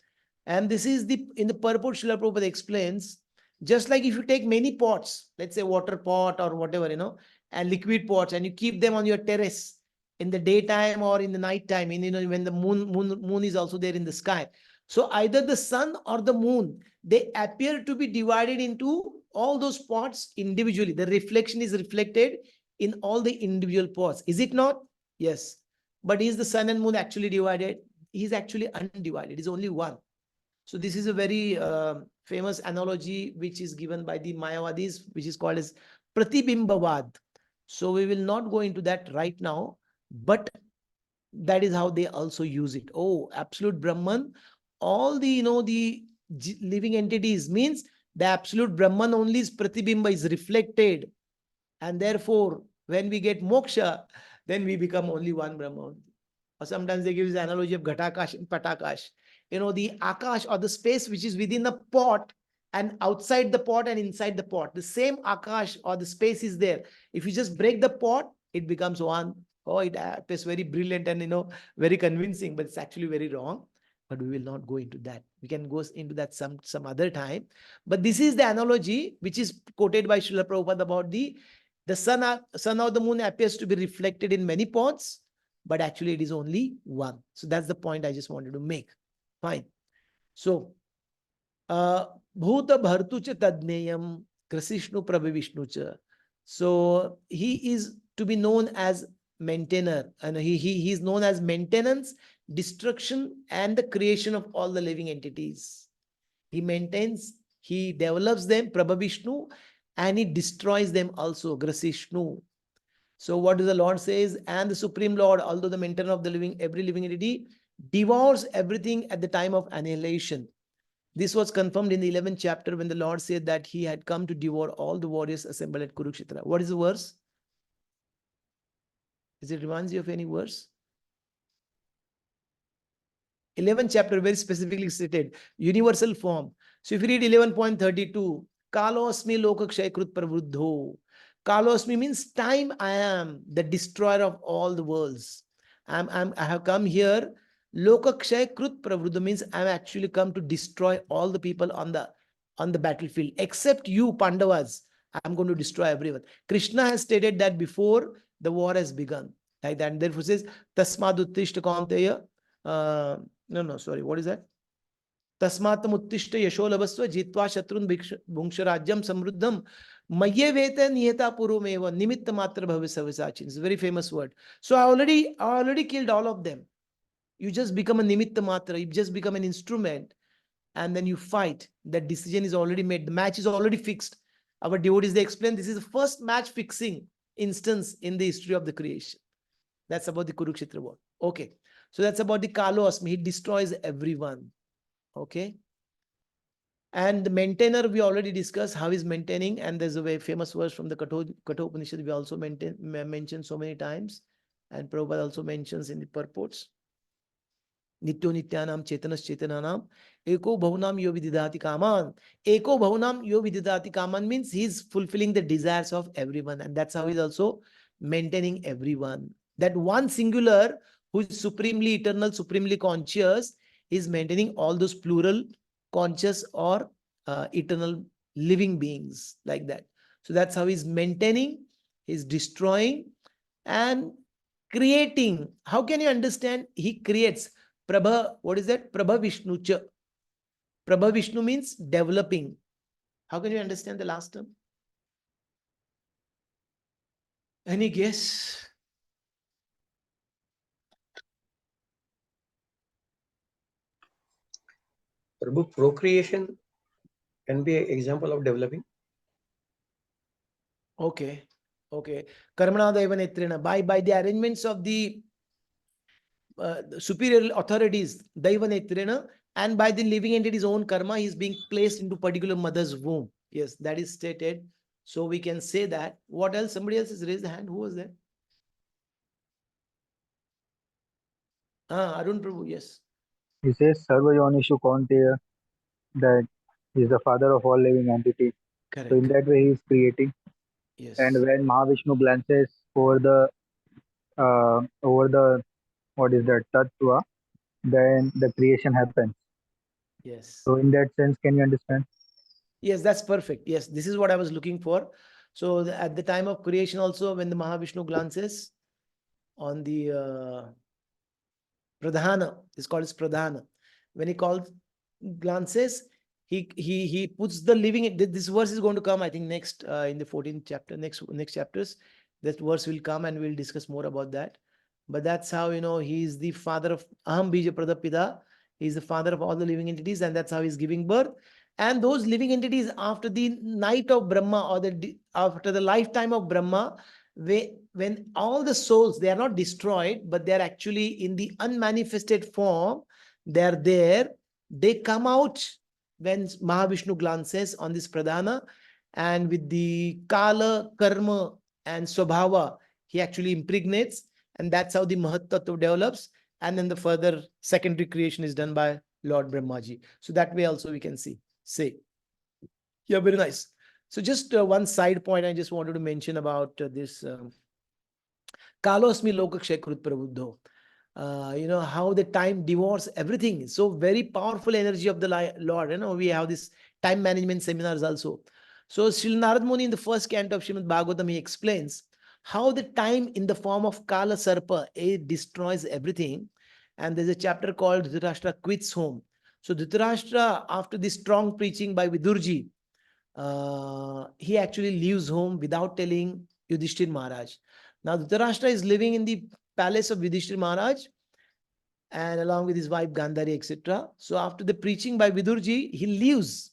And this is in the purport Srila Prabhupada explains, just like if you take many pots, let's say water pot or whatever, and liquid pots, and you keep them on your terrace in the daytime or in the night time, when the moon is also there in the sky. So either the sun or the moon, they appear to be divided into all those pots individually. The reflection is reflected in all the individual pots. Is it not? Yes. But is the sun and moon actually divided? He is actually undivided. It is only one. So this is a very famous analogy which is given by the Mayavadis, which is called as Pratibimbavad. So we will not go into that right now, but that is how they also use it. Oh, absolute Brahman, all the the living entities means the absolute Brahman only is Pratibimba, is reflected, and therefore when we get moksha, then we become only one Brahman. Or sometimes they give this analogy of Ghatakash and Patakash. the Akash or the space which is within the pot and outside the pot and inside the pot. The same Akash or the space is there. If you just break the pot, it becomes one. Oh, it appears very brilliant and very convincing, but it's actually very wrong. But we will not go into that. We can go into that some other time. But this is the analogy which is quoted by Srila Prabhupada about the sun or the moon appears to be reflected in many pots, but actually it is only one. So that's the point I just wanted to make. Fine. So, Bhuta Bhartu cha Tadneyam Krasishnu Prabhavishnu cha. So he is to be known as maintainer, and he is known as maintenance, destruction, and the creation of all the living entities. He maintains, he develops them, Prabhavishnu, and he destroys them also, Grasishnu. So what does the Lord says? And the Supreme Lord, although the maintainer of the every living entity, devours everything at the time of annihilation. This was confirmed in the 11th chapter when the Lord said that he had come to devour all the warriors assembled at Kurukshetra. What is the verse? Does it reminds you of any verse? 11th chapter very specifically stated, universal form. So if you read 11.32, Kalosmi lokakshayakrut pravruddho. Kalosmi means time I am, the destroyer of all the worlds. I have come here. Lokakshayakrut pravruddho means I have actually come to destroy all the people on the battlefield, except you Pandavas. I am going to destroy everyone. Krishna has stated that before the war has begun. Like that. And therefore says, Tasmad uttishta kaunteya. Sorry, what is that? Tasmatam uttishta yasholabasva jitva shatrun bhungsharagyam samruddham mayye veta niyata purumeva nimitta matra bhavisavasachin. It's a very famous word. So I already killed all of them. You just become a nimitta matra, you just become an instrument, and then you fight. That decision is already made. The match is already fixed. Our devotees, they explain this is the first match fixing instance in the history of the creation. That's about the Kurukshetra war. Okay. So that's about the Kalo Asmi. He destroys everyone. Okay. And the maintainer, we already discussed how he's maintaining. And there's a very famous verse from the Kathopanishad we also mentioned so many times. And Prabhupada also mentions in the purports. Nityo Nityanam Chetanas Chetananam Eko Bhavunam Yo Vididhati Kaman. Eko Bhavunam Yo Vididhati Kaman means he's fulfilling the desires of everyone. And that's how he's also maintaining everyone. That one singular who is supremely eternal, supremely conscious, is maintaining all those plural conscious or eternal living beings like that. So that's how he's maintaining, he's destroying and creating. How can you understand? He creates. Prabha, what is that? Prabha Vishnu cha. Prabha Vishnu means developing. How can you understand the last term? Any guess? Prabhu, procreation can be an example of developing. Okay. Okay. Karmana Daiva Netrena. By the arrangements of the superior authorities, Daiva Netrena, and by the living entity's own karma, he is being placed into particular mother's womb. Yes, that is stated. So we can say that. What else? Somebody else has raised the hand. Who was that? Arun Prabhu, yes. He says Sarva Yonishu Kaunteya, that he is the father of all living entities. Correct. So in that way he is creating. Yes. And when Mahavishnu glances over the what is that Tattva, then the creation happens. Yes. So in that sense, can you understand? Yes, that's perfect. Yes, this is what I was looking for. So at the time of creation also, when the Mahavishnu glances on the Pradhana, it's called as Pradhana. When he glances, he puts the living. This verse is going to come, I think, next in the 14th chapter, next chapters. That verse will come and we'll discuss more about that. But that's how, he is the father of Aham Bija Pradapida. He is the father of all the living entities, and that's how he's giving birth. And those living entities, after the night of Brahma or after the lifetime of Brahma, when all the souls, they are not destroyed, but they are actually in the unmanifested form, they are there. They come out when Mahavishnu glances on this Pradhana, and with the Kala, Karma, and Swabhava, he actually impregnates, and that's how the Mahat Tattva develops. And then the further secondary creation is done by Lord Brahmaji. So that way also we can say. Yeah, very nice. So just one side point I just wanted to mention about this Kalosmi Lokakshay Krut Prabuddho. How the time devours everything. So very powerful energy of the Lord. We have this time management seminars also. So Srila Narad Muni in the first canto of Srimad Bhagavatam, he explains how the time in the form of Kala Sarpa, it destroys everything. And there's a chapter called Dhritarashtra Quits Home. So Dhritarashtra, after this strong preaching by Vidurji, he actually leaves home without telling Yudhishthir Maharaj. Now Dhritarashtra is living in the palace of Yudhishthir Maharaj and along with his wife Gandhari, etc. So after the preaching by Vidurji, he leaves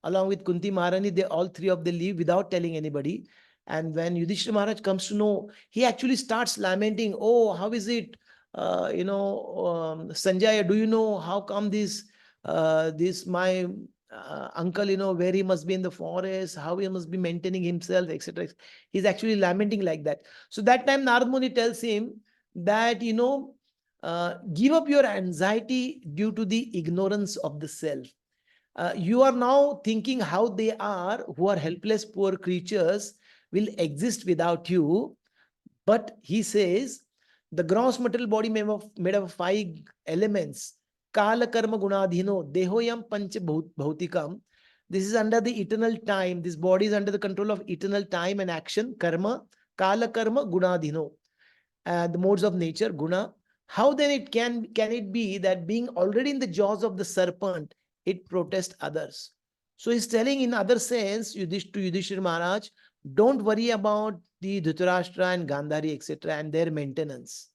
along with Kunti Maharani. They all three of them leave without telling anybody. And when Yudhishthira Maharaj comes to know, he actually starts lamenting, oh, how is it? Sanjaya, do you know how come this my uncle, where he must be in the forest, how he must be maintaining himself, etc. He's actually lamenting like that. So that time Narad Muni tells him that, give up your anxiety due to the ignorance of the self. You are now thinking how they are, who are helpless, poor creatures, will exist without you. But he says, the gross material body made of 5 elements, Kala Karma Gunadhino, Dehoyam Pancha Bhautikam. This is under the eternal time. This body is under the control of eternal time and action, karma, Kala Karma Gunadhino. The modes of nature, guna. How then it can it be that being already in the jaws of the serpent, it protests others? So he's telling in other sense to Yudhishthira Maharaj, don't worry about the Dhritarashtra and Gandhari, etc., and their maintenance.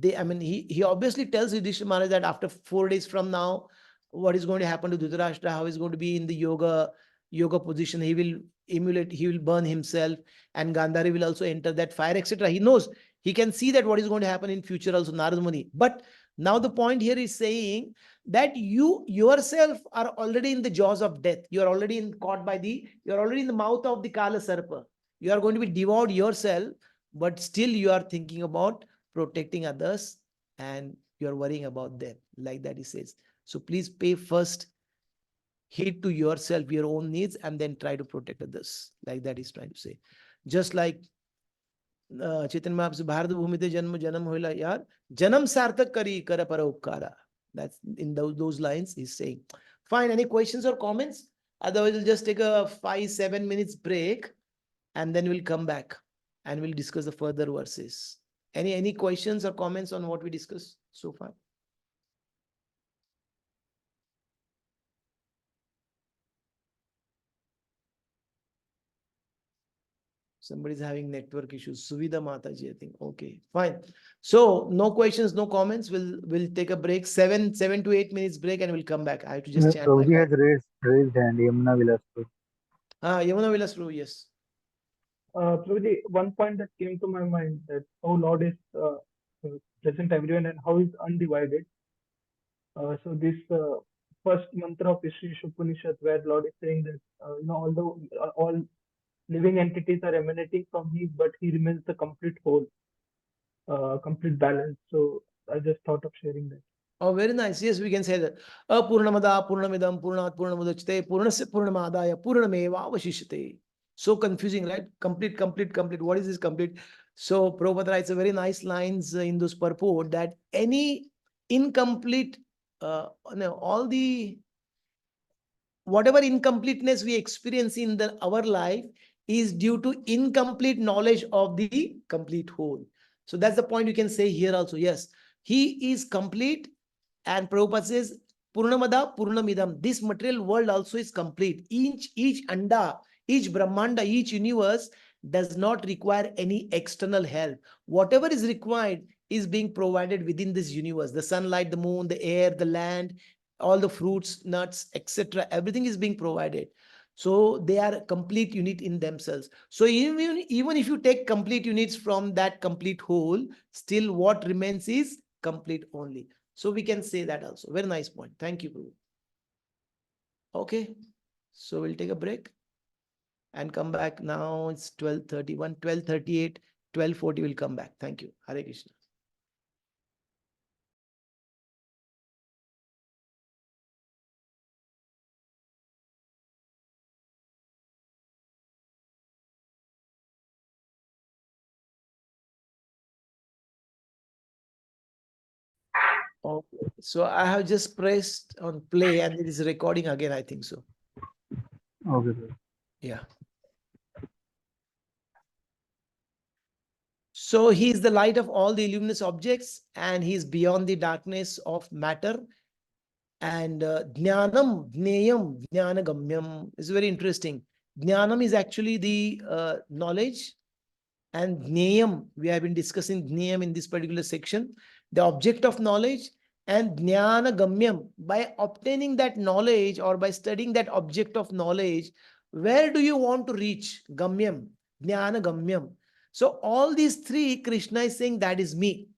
He obviously tells Yudhishthira Maharaj that after 4 days from now, what is going to happen to Dhritarashtra, how he's going to be in the yoga position, he will emulate, he will burn himself, and Gandhari will also enter that fire, etc. He knows, he can see that what is going to happen in future also, Narad Muni. But now the point here is saying that you yourself are already in the jaws of death. You are already you are already in the mouth of the Kala Sarpa. You are going to be devoured yourself, but still you are thinking about protecting others and you are worrying about them. Like that he says. So please pay first heed to yourself, your own needs, and then try to protect others. Like that he's trying to say. Just like Chaitanya Mahaprabhu, Bharat Bhumite Janam Hoila Yar, Janam Sarthak Kari Kara Para Upkara. That's in those lines he's saying. Fine. Any questions or comments? Otherwise, we'll just take a 5-7 minutes break and then we'll come back and we'll discuss the further verses. Any questions or comments on what we discussed so far? Somebody's having network issues. Suvida Mataji, I think. Okay, fine. So no questions, no comments. We'll take a break. 7 to 8 minutes break, and we'll come back. I have to just chant. Prabhuji has raised hand. Yamuna Vilas. Yamuna Vilas Prabhu, yes. Prabhuji, one point that came to my mind that how Lord is present everywhere and how He's undivided. So this first mantra of Ishri Upanishad, where Lord is saying that although all living entities are emanating from Him, but He remains the complete whole, complete balance. So I just thought of sharing that. Oh, very nice. Yes, we can say that. Apurnamada, Purnamidam, Purnat, Purnamudachite, Purnasya Purnamadaya, Purnameva Avashishyate. So confusing, right? Complete. What is this complete? So Prabhupada writes a very nice lines in those purport that any incomplete, all the whatever incompleteness we experience in our life is due to incomplete knowledge of the complete whole. So that's the point you can say here also. Yes, He is complete, and Prabhupada says, Purnamada Purnamidam. This material world also is complete. Each anda, each Brahmanda, each universe does not require any external help. Whatever is required is being provided within this universe. The sunlight, the moon, the air, the land, all the fruits, nuts, etc. Everything is being provided. So they are a complete unit in themselves. So even if you take complete units from that complete whole, still what remains is complete only. So we can say that also. Very nice point. Thank you, Prabhu. Okay. So we'll take a break and come back. Now it's 12:31, 12:38, 12:40 will come back. Thank you. Hare Krishna. Okay. So I have just pressed on play and it is recording again, I think so. Okay, sir. Yeah. So he is the light of all the luminous objects and he is beyond the darkness of matter. And Jnanam, Jneyam, Jnanagamyam is very interesting. Jnanam is actually the knowledge, and Jneyam, we have been discussing Jneyam in this particular section, the object of knowledge, and Jnanagamyam, by obtaining that knowledge or by studying that object of knowledge, where do you want to reach? Gamyam, Jnanagamyam. So all these three, Krishna is saying that is me.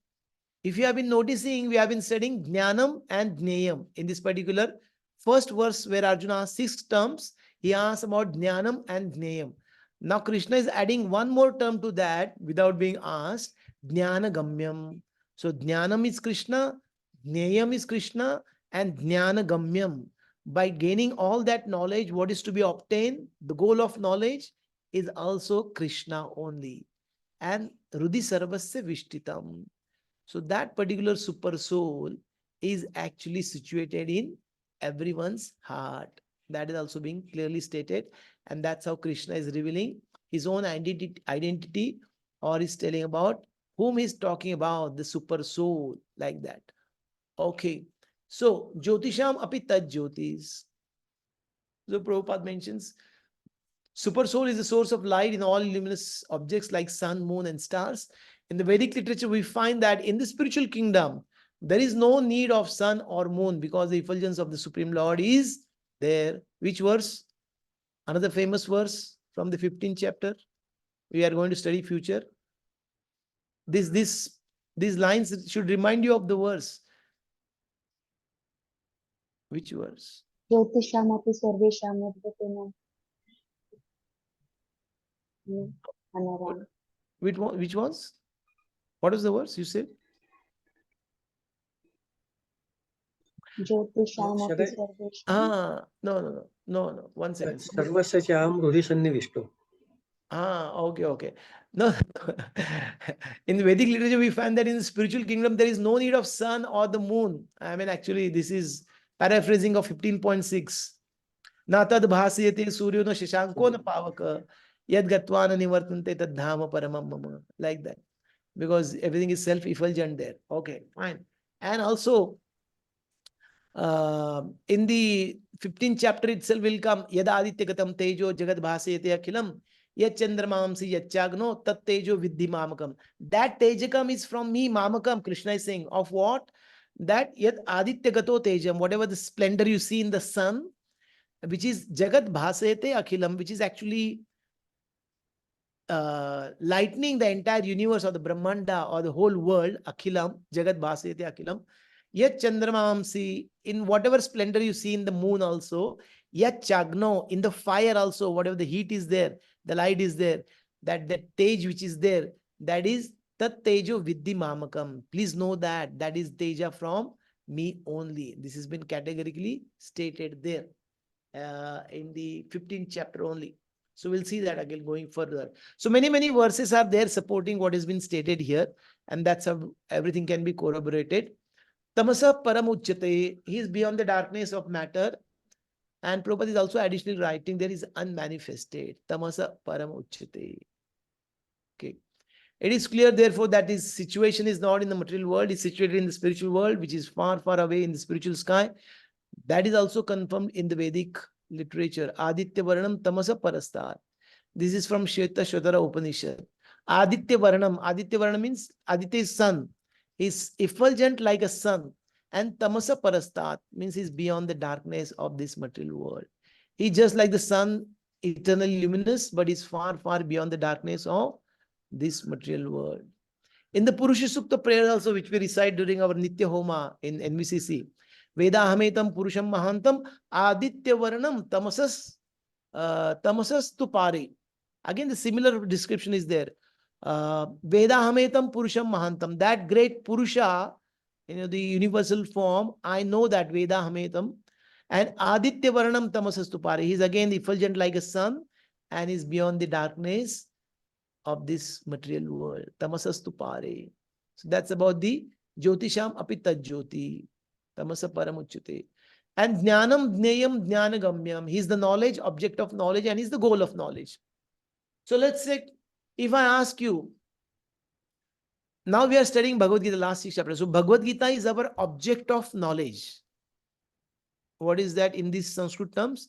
If you have been noticing, we have been studying Jnanam and Jneyam in this particular first verse where Arjuna asks 6 terms. He asks about Jnanam and Jneyam. Now Krishna is adding one more term to that without being asked, Jnanagamyam. So Jnanam is Krishna, Jneyam is Krishna, and Jnanagamyam. By gaining all that knowledge, what is to be obtained? The goal of knowledge is also Krishna only. And Rudhi Sarvasya Vishtitam. So that particular super soul is actually situated in everyone's heart. That is also being clearly stated. And that's how Krishna is revealing his own identity or is telling about whom he's talking about, the super soul, like that. Okay. So Jyotisham api tad jyotis. So Prabhupada mentions super soul is the source of light in all luminous objects like sun, moon, and stars. In the Vedic literature, we find that in the spiritual kingdom, there is no need of sun or moon because the effulgence of the Supreme Lord is there. Which verse? Another famous verse from the 15th chapter. We are going to study future. These lines should remind you of the verse. Which verse? Jyotishamati sarvesham yadvatenam. Anaram. Which was? What was the verse you said? Jyotishamati Should sarvesham. No. 1 second. Sarvasya cham Rudhi Sannivishto. Okay. No, in the Vedic literature, we find that in the spiritual kingdom, there is no need of sun or the moon. I mean, actually, this is paraphrasing of 15.6. Natad bhasiyate suryo no shashanko na pavaka yad gatva na nivartante tad dhama paramam mama. Like that. Because everything is self-effulgent there. Okay, fine. And also, in the 15th chapter itself will come yada aditya gatam tejo jagat bhasayate akhilam yat chandramamsi yat chagno tat tejo viddhi mamakam. That tejakam is from me, mamakam. Krishna is saying of what? That yat aditya gato tejam, whatever the splendor you see in the sun, which is jagat bhasayate akhilam, which is actually lightening the entire universe or the Brahmanda or the whole world, Akhilam, Jagat Bhasayate Akhilam. Yat Chandramamsi, in whatever splendor you see in the moon also, Yat Chagno, in the fire also, whatever the heat is there, the light is there, that tej which is there, that is Tat Tejo Viddhi Mamakam. Please know that that is Teja from me only. This has been categorically stated there in the 15th chapter only. So we'll see that again going further. So many verses are there supporting what has been stated here. And that's how everything can be corroborated. Tamasa paramuchyate. He is beyond the darkness of matter. And Prabhupada is also additionally writing there is unmanifested. Tamasa paramuchyate. Okay. It is clear, therefore, that his situation is not in the material world. It's situated in the spiritual world, which is far away in the spiritual sky. That is also confirmed in the Vedic literature. Aditya Varnam Tamasa Parastar. This is from Shweta Shvatara Upanishad. Aditya Varnam means Aditya is sun. He's effulgent like a sun. And Tamasa Parastat means he's beyond the darkness of this material world. He's just like the sun, eternally luminous, but he's far beyond the darkness of this material world. In the Purusha Sukta prayer also, which we recite during our Nitya Homa in NVCC, Veda Hametam Purusham Mahantam Aditya Varnam Tamasas Tupari. Again, the similar description is there. Veda Hametam Purusham Mahantam, that great Purusha, the universal form, I know that Veda Hametam. And Aditya Varnam Tamasas Tupari. He is again effulgent like a sun and is beyond the darkness of this material world. Tamasas Tupari. So that's about the Jyotisham api tajjoti. Tamasa paramuchyate. And jnanam jneyam jnanagamyam. He's the knowledge, object of knowledge, and he's the goal of knowledge. So let's say, if I ask you, now we are studying Bhagavad Gita, last 6 chapters. So Bhagavad Gita is our object of knowledge. What is that in these Sanskrit terms?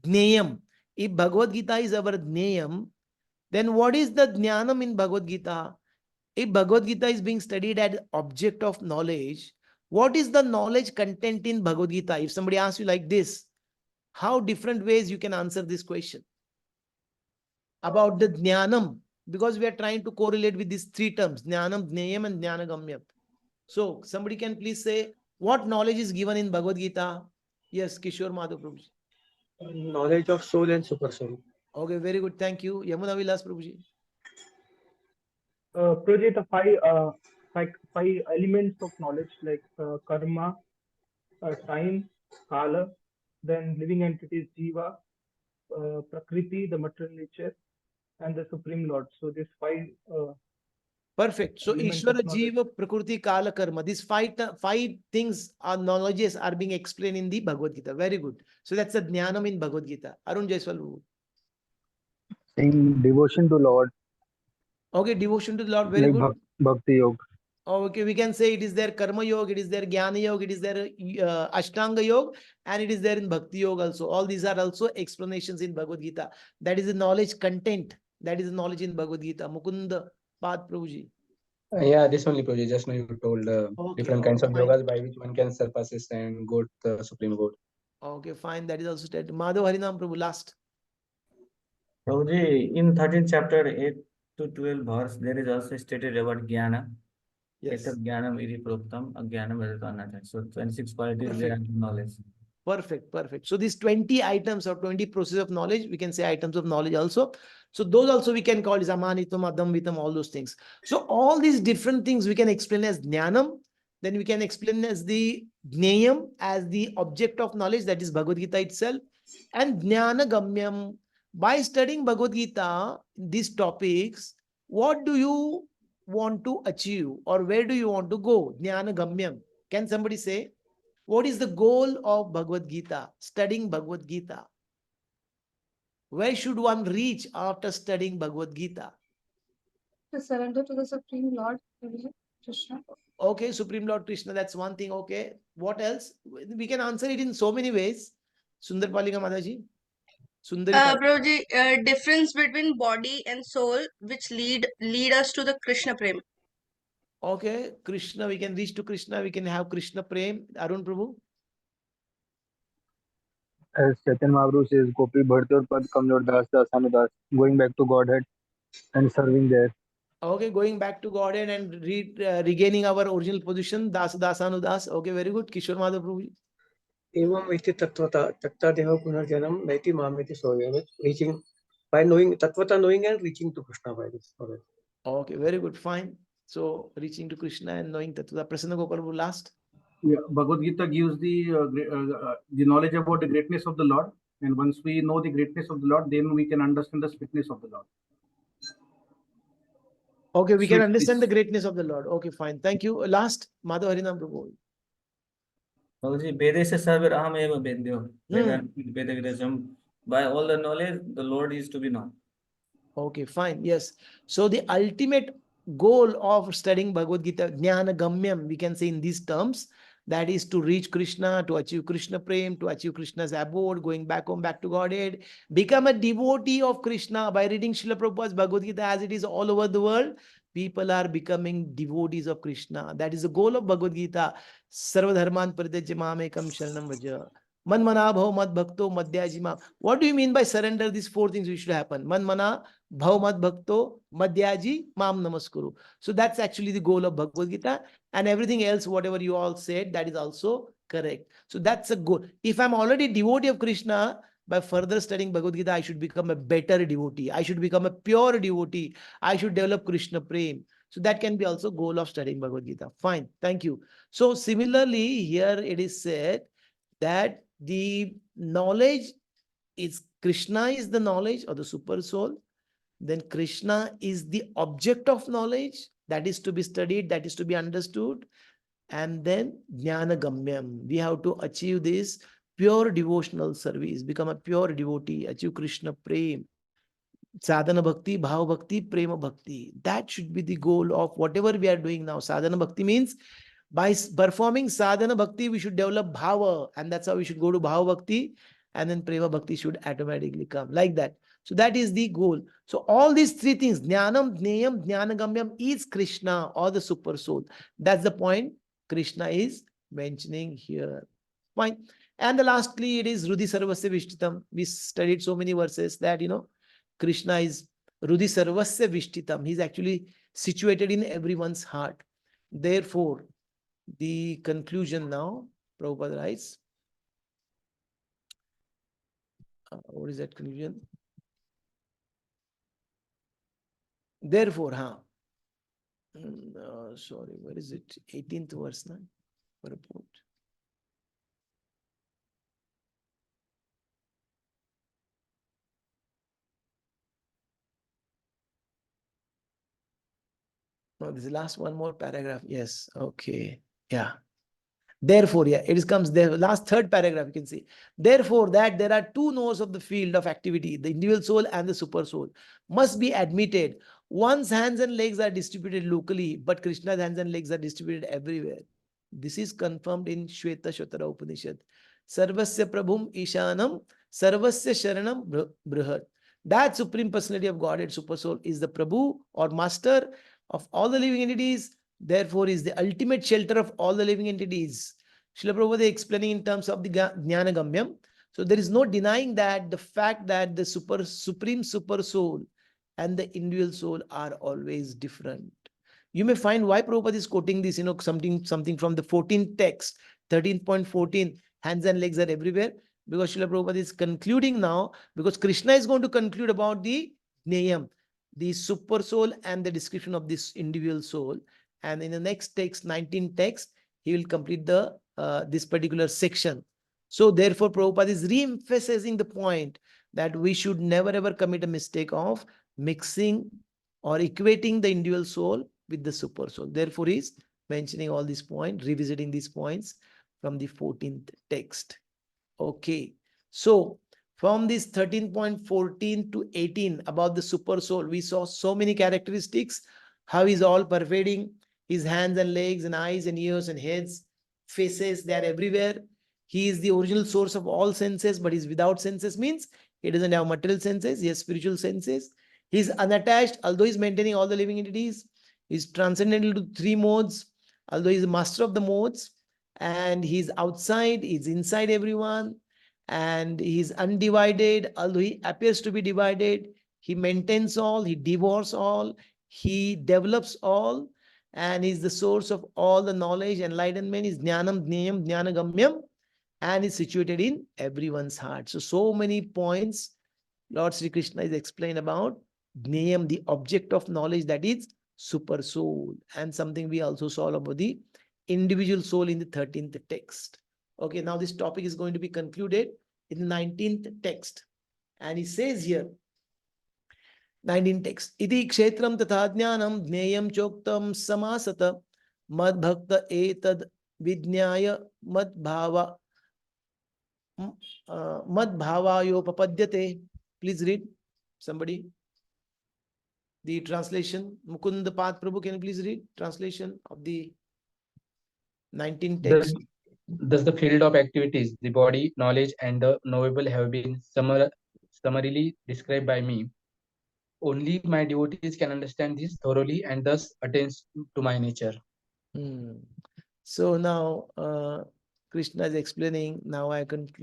Jneyam. If Bhagavad Gita is our Jneyam, then what is the Jnanam in Bhagavad Gita? If Bhagavad Gita is being studied as object of knowledge, what is the knowledge content in Bhagavad Gita? If somebody asks you like this, how different ways you can answer this question about the Jnanam? Because we are trying to correlate with these three terms, Jnanam, Jneyam, and Jnanagamyam. So somebody can please say what knowledge is given in Bhagavad Gita? Yes, Kishore Madhav Prabhuji. Knowledge of soul and super soul. Okay, very good. Thank you. Yamuna Vilas Prabhuji. Prabhuji, the five elements of knowledge like karma, time, kala, then living entities, jiva, prakriti, the material nature, and the Supreme Lord. So these five. Perfect. So elements of Ishvara, knowledge. Jiva, Prakriti, Kala, Karma. These five things are knowledges are being explained in the Bhagavad Gita. Very good. So that's the Jnanam in Bhagavad Gita. Arun Jaiswal. Saying devotion to Lord, Okay, devotion to the Lord. Very like good. Bhakti Yoga. Okay, we can say it is there Karma Yoga, it is there Jnana Yoga, it is there Ashtanga Yoga, and it is there in Bhakti Yoga also. All these are also explanations in Bhagavad Gita. That is the knowledge content. That is the knowledge in Bhagavad Gita. Mukunda Pad Prabhuji. Yeah, this only Prabhuji. Just now you told different kinds of fine. yogas by which one can surpass this and go to the Supreme Lord. Okay, fine. That is also stated. Madhav Harinam Prabhu, last. Prabhuji, in 13th chapter 8 to 12 verse, there is also stated about Jnana. Yes. Jnanam iri proktam, ajnanam vedantana. So 26 qualities there are knowledge. Perfect, perfect. So these 20 items or 20 processes of knowledge, we can say items of knowledge also. So those also we can call as amanitam, adamvitam, all those things. So all these different things we can explain as jnanam. Then we can explain as the jneyam, as the object of knowledge, that is Bhagavad Gita itself. And jnana gamyam. By studying Bhagavad Gita, these topics, what do you want to achieve or where do you want to go? Jnana gamyam. Can somebody say? What is the goal of Bhagavad Gita? Studying Bhagavad Gita. Where should one reach after studying Bhagavad Gita? To surrender to the Supreme Lord, Krishna. Okay, Supreme Lord Krishna, that's one thing. Okay. What else? We can answer it in so many ways. Sundar Palika Mataji. Sundari Prabhuji, difference between body and soul, which lead us to the Krishna Prem. Okay, Krishna, we can reach to Krishna, we can have Krishna Prem. Arun Prabhu. As Chaitanya Mahaprabhu says, Gopi Bharti or Pad Kamjor Das Das Anudas, going back to Godhead and serving there. Okay, going back to Godhead and regaining our original position, Das Dasanudas. Okay, very good. Kishore Madhav Prabhu. Evam iti tatvata taktadeha punarjanam naiti mamiti soya. Reaching by knowing tatvata, knowing and reaching to Krishna by this. Okay, very good. Fine. So reaching to Krishna and knowing Tattva. Prasanna Gopal Prabhu last. Yeah, Bhagavad Gita gives the knowledge about the greatness of the Lord, and once we know the greatness of the Lord, then we can understand the sweetness of the Lord. Okay, we can understand the greatness of the Lord. Okay, fine. Thank you. Last, Madhav Harinam Prabhu. Prabhuji, Vedesya sarvir aham eva vedyo. Vedavidasam. By all the knowledge, the Lord is to be known. Okay, fine. Yes. So the ultimate goal of studying Bhagavad Gita, Jnana Gamyam, we can say in these terms, that is to reach Krishna, to achieve Krishna Prem, to achieve Krishna's abode, going back home, back to Godhead, become a devotee of Krishna by reading Srila Prabhupada's Bhagavad Gita as it is all over the world. People are becoming devotees of Krishna. That is the goal of Bhagavad Gita. Sarva dharman parityaja mamekam sharanam vraja. Man mana bhav mad bhakto madhyajima. What do you mean by surrender? These four things which should happen. Man mana bhav mad bhakto madhyaji mam namaskuru. So that's actually the goal of Bhagavad Gita. And everything else, whatever you all said, that is also correct. So that's a goal. If I'm already devotee of Krishna, by further studying Bhagavad Gita, I should become a better devotee. I should become a pure devotee. I should develop Krishna Prem. So that can be also goal of studying Bhagavad Gita. Fine. Thank you. So similarly, here it is said that the knowledge is Krishna is the knowledge or the super soul. Then Krishna is the object of knowledge that is to be studied, that is to be understood. and then Jnana Gamyam. We have to achieve this pure devotional service, become a pure devotee, achieve Krishna Prem, Sadhana Bhakti, Bhava Bhakti, Prema Bhakti. That should be the goal of whatever we are doing now. Sadhana Bhakti means by performing sadhana bhakti, we should develop bhava, and that's how we should go to bhava bhakti, and then prema bhakti should automatically come like that. So that is the goal. So all these three things, jnanam, jneyam, jnanagamyam, is Krishna or the super soul. That's the point Krishna is mentioning here. Fine. And the lastly, it is Rudhi Sarvasya Vishtitam. We studied so many verses that, Krishna is Rudhi Sarvasya Vishtitam. He's actually situated in everyone's heart. Therefore, the conclusion now, Prabhupada writes, what is that conclusion? Therefore, sorry, where is it? 18th verse now, report. No, this is the last one more paragraph. Yes, okay, yeah. Therefore, yeah, it comes there. Last third paragraph, you can see. Therefore, that there are two nodes of the field of activity, the individual soul and the super soul, must be admitted. One's hands and legs are distributed locally, but Krishna's hands and legs are distributed everywhere. This is confirmed in Shweta Shotara Upanishad. Sarvasya Prabhum Ishanam, Sarvasya Sharanam Brihat. That Supreme Personality of Godhead, Super Soul, is the Prabhu or Master of all the living entities, therefore is the ultimate shelter of all the living entities. Srila Prabhupada explaining in terms of the Jnana Gamyam. So there is no denying that the fact that the supreme super soul and the individual soul are always different. You may find why Prabhupada is quoting this, something from the 14th text, 13.14, hands and legs are everywhere, because Srila Prabhupada is concluding now, because Krishna is going to conclude about the Jneyam, the super soul and the description of this individual soul. And in the next text, 19th text, he will complete the this particular section. So therefore, Prabhupada is re-emphasizing the point that we should never ever commit a mistake of mixing or equating the individual soul with the super soul. Therefore, he is mentioning all these points, revisiting these points from the 14th text. Okay, so from this 13.14 to 18 about the super soul, we saw so many characteristics, how he's all pervading, his hands and legs and eyes and ears and heads, faces, they are everywhere. He is the original source of all senses, but he's without senses, means he doesn't have material senses, he has spiritual senses. He's unattached, although he's maintaining all the living entities. He's transcendental to three modes, although he's the master of the modes. And he's outside, he's inside everyone, and he's undivided, although he appears to be divided. He maintains all, he devours all, he develops all, and is the source of all the knowledge, enlightenment. Is Jnanam, Jneyam, Jnanagamyam, and is situated in everyone's heart. So many points Lord Sri Krishna is explained about Jneyam, the object of knowledge, that is super soul, and something we also saw about the individual soul in the 13th text. Okay, now this topic is going to be concluded in the 19th text. And he says here, 19th text, Iti kshetram tatha jnanam jneyam choktam samasata mad bhakta etad vidnyaya mad bhavayopapadyate. Please read, somebody. The translation, Mukund Path Prabhu, can you please read translation of the 19th text? Thus the field of activities, the body, knowledge, and the knowable have been summarily described by me. Only my devotees can understand this thoroughly and thus attains to my nature. So now Krishna is explaining, now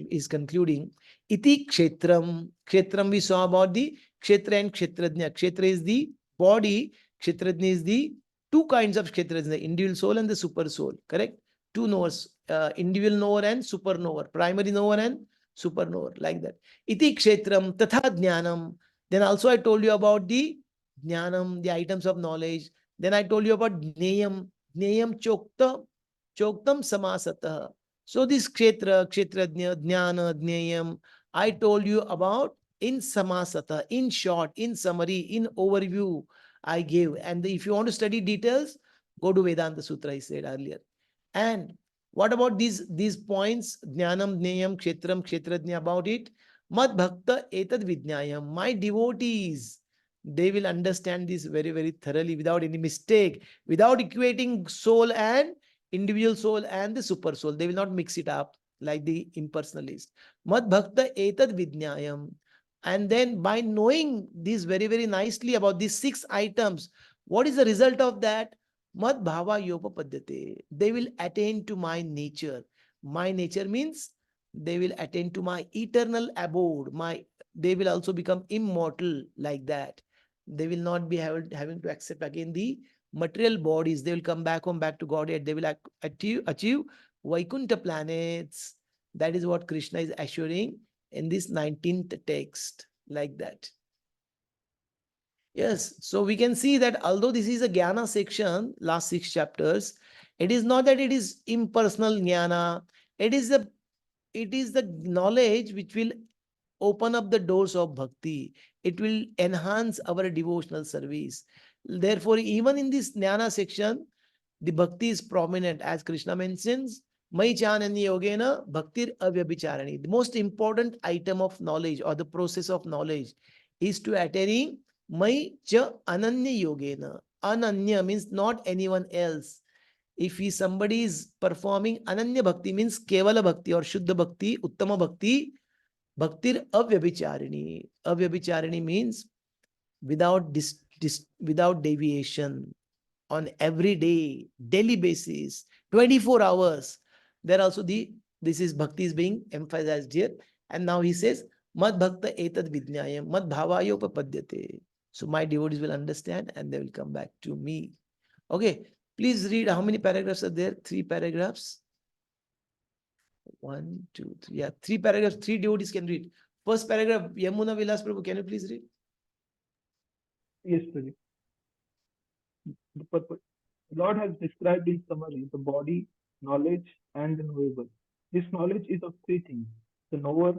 is concluding. Iti kshetram. Kshetram we saw about the kshetra and kshetrajna. Kshetra is the body, kshetrajna is the two kinds of kshetrajna, the individual soul and the super soul, correct? Two knowers, individual knower and super knower, primary knower and super knower, like that. Iti kshetram tatha jnanam. Then also I told you about the jnanam, the items of knowledge. Then I told you about jneyam. Jneyam choktam samasatah. So this kshetra, kshetrajna, jnana, jneyam, I told you about in samasata, in short, in summary, in overview, I gave. And if you want to study details, go to Vedanta Sutra, I said earlier. And what about these points? Jnanam, Jnayam, Kshetram, Kshetrajna, about it. Mad Bhakta Etad Vijnayam. My devotees, they will understand this very, very thoroughly without any mistake, without equating soul and individual soul and the super soul. They will not mix it up like the impersonalist. Mad Bhakta Etad Vijnayam. And then by knowing this very, very nicely about these 6 items, what is the result of that? Mad bhava yopapadyate. They will attain to my nature. My nature means they will attain to my eternal abode. They will also become immortal like that. They will not be having to accept again the material bodies. They will come back home, back to Godhead. They will achieve Vaikuntha planets. That is what Krishna is assuring in this 19th text, like that. Yes, so we can see that although this is a Jnana section, last 6 chapters, it is not that it is impersonal Jnana. It is the knowledge which will open up the doors of bhakti. It will enhance our devotional service. Therefore, even in this Jnana section, the bhakti is prominent, as Krishna mentions, Mai chananya yogena bhaktir avyabhicharani. The most important item of knowledge or the process of knowledge is to attaining Mai cha ananya yogena. Ananya means not anyone else. If somebody is performing ananya bhakti, means kevala bhakti or shuddha bhakti, uttama bhakti, bhaktir avyabhicharini. Avyabhicharini means without without deviation, on every day, daily basis, 24 hours. There also this is bhakti is being emphasized here. And now he says, Mad bhakta etad vidnyayam, mad bhavayo papadyate. So my devotees will understand and they will come back to me. Okay, please read. How many paragraphs are there? 3 paragraphs. 1, 2, 3. Yeah, 3 paragraphs. 3 devotees can read. First paragraph, Yamuna Vilas Prabhu, can you please read? Yes, Prabhu. The purpose. The Lord has described in summary the body, knowledge, and the knowable. This knowledge is of 3 things: the knower,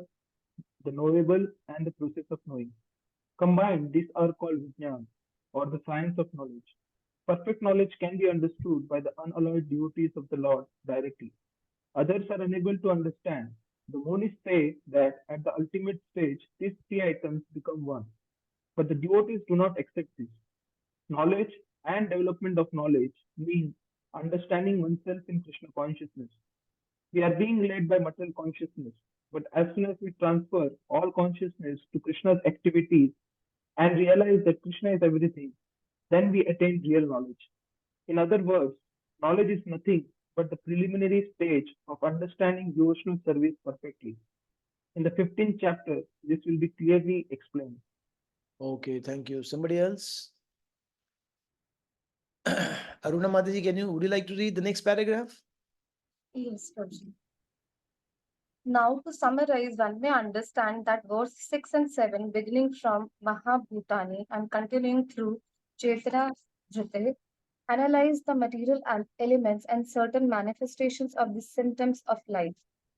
the knowable, and the process of knowing. Combined, these are called Vijnan, or the science of knowledge. Perfect knowledge can be understood by the unalloyed devotees of the Lord directly. Others are unable to understand. The Monis say that at the ultimate stage, these 3 items become one. But the devotees do not accept this. Knowledge and development of knowledge means understanding oneself in Krishna consciousness. We are being led by material consciousness, but as soon as we transfer all consciousness to Krishna's activities and realize that Krishna is everything, then we attain real knowledge. In other words, knowledge is nothing but the preliminary stage of understanding devotional service perfectly. In the 15th chapter, this will be clearly explained. Okay, thank you. Somebody else? Aruna Mataji, would you like to read the next paragraph? Yes, Prabhuji. Now, to summarize, one may understand that verse 6 and 7, beginning from Mahabhutani and continuing through Chaitra Jyate, analyze the material elements and certain manifestations of the symptoms of life.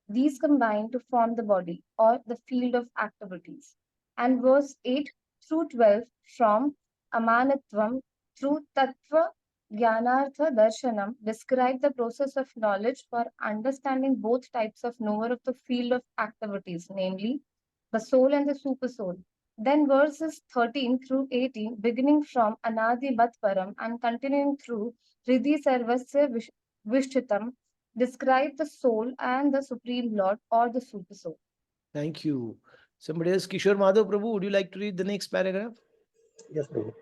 These combine to form the body or the field of activities. And verse 8 through 12 from Amanatvam through Tattva Jnanartha Darshanam describe the process of knowledge for understanding both types of knower of the field of activities, namely the soul and the super soul. Then verses 13 through 18, beginning from Anadi Param and continuing through Riddhi Sarvasya Vishchitam, describe the soul and the Supreme Lord or the Super Soul. Thank you. Somebody else, Kishore Madhav Prabhu, would you like to read the next paragraph? Yes, Prabhu.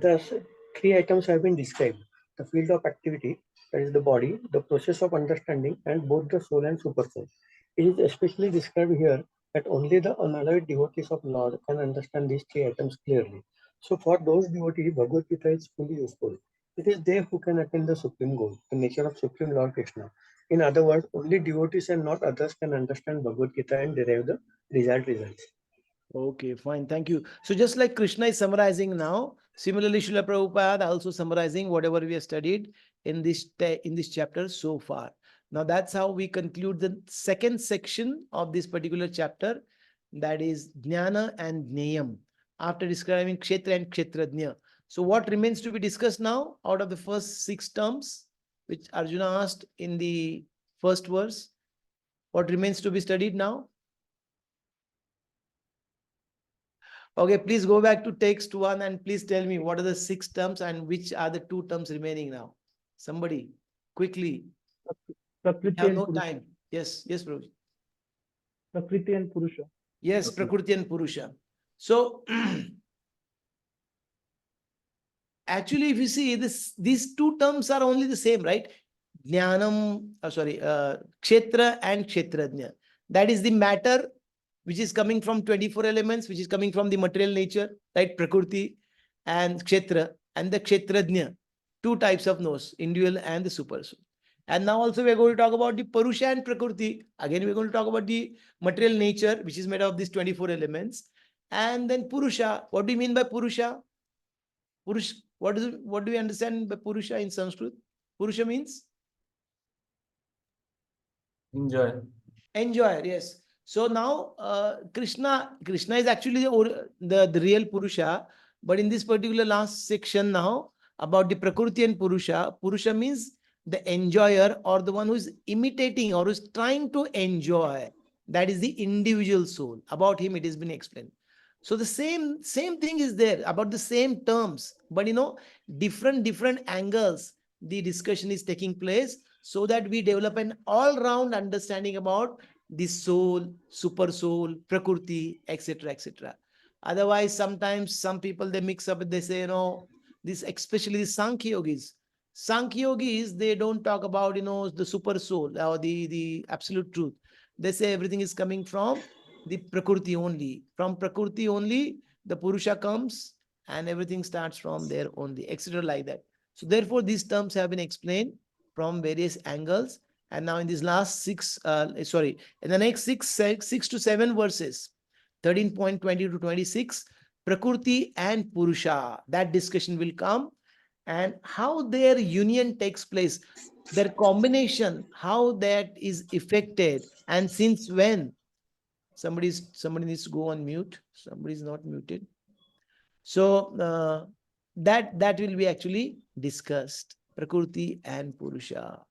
Thus, 3 items have been described: the field of activity, that is the body, the process of understanding, and both the soul and super soul. It is especially described here that only the unalloyed devotees of Lord can understand these 3 items clearly. So, for those devotees, Bhagavad Gita is fully useful. It is they who can attain the supreme goal, the nature of Supreme Lord Krishna. In other words, only devotees and not others can understand Bhagavad Gita and derive the results. Okay, fine. Thank you. So just like Krishna is summarizing now, similarly, Srila Prabhupada also summarizing whatever we have studied in this chapter so far. Now that's how we conclude the second section of this particular chapter, that is Jnana and Jnayam, after describing Kshetra and Kshetrajna. So what remains to be discussed now out of the first 6 terms? which Arjuna asked in the first verse? What remains to be studied now? Okay, please go back to text 1 and please tell me what are the 6 terms and which are the 2 terms remaining now. Somebody, quickly. We Prakriti have and no Purusha. time. Yes, yes, Prabhu. Prakriti and Purusha. Yes, Okay. Prakriti and Purusha. So, actually, if you see this, these 2 terms are only the same, right? Jnanam, Kshetra and Kshetrajna. That is the matter which is coming from 24 elements, which is coming from the material nature, right? Prakriti and Kshetra, and the Kshetrajna. 2 types of knows, individual and the super soul. And now also we are going to talk about the Purusha and Prakriti. Again, we are going to talk about the material nature, which is made of these 24 elements. And then Purusha. What do you mean by Purusha? Purush, what do we understand by Purusha in Sanskrit? Purusha means? Enjoy. Enjoyer, yes. So now Krishna is actually the real Purusha, but in this particular last section now about the Prakriti and Purusha, Purusha means the enjoyer or the one who is imitating or is trying to enjoy. That is the individual soul. About him it has been explained. So the same thing is there about the same terms, but different angles the discussion is taking place so that we develop an all-round understanding about the soul, super soul, prakriti, etc., etc. Otherwise, sometimes some people they mix up, they say, this especially the Sankhya yogis. Sankhya yogis, they don't talk about the super soul or the absolute truth. They say everything is coming from the prakriti only. From prakriti only, the purusha comes and everything starts from there only, etc. like that. So therefore, these terms have been explained from various angles. And now in these last in the next six to 7 verses, 13.20 to 26, Prakriti and Purusha, that discussion will come, and how their union takes place, their combination, how that is effected, and since when. Somebody needs to go on mute. Somebody is not muted. So that will be actually discussed. Prakriti and Purusha.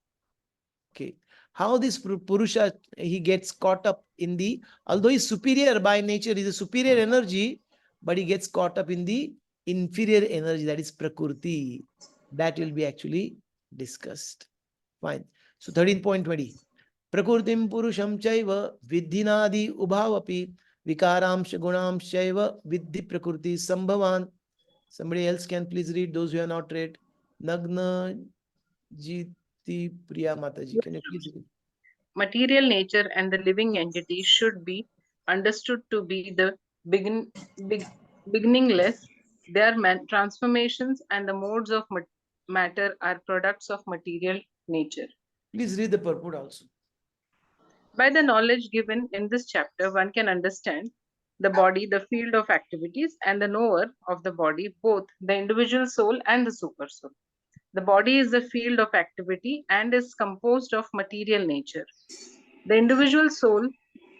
Okay. How this Purusha, he gets caught up in although he's superior by nature, he's a superior energy, but he gets caught up in the inferior energy, that is Prakriti. That will be actually discussed. Fine. So 13.20. Prakrutim Purusham Chaiva Vidhinadi Ubhavapi Vikaramsha Gunamshaiva Vidhi Prakriti Sambhavan. Somebody else can please read, those who are not read. Nagna Jiti Priya Mataji. Can you please read? Material nature and the living entity should be understood to be the beginningless. Their transformations and the modes of matter are products of material nature. Please read the purport also. By the knowledge given in this chapter, one can understand the body, the field of activities, and the knower of the body, both the individual soul and the super soul. The body is the field of activity and is composed of material nature. The individual soul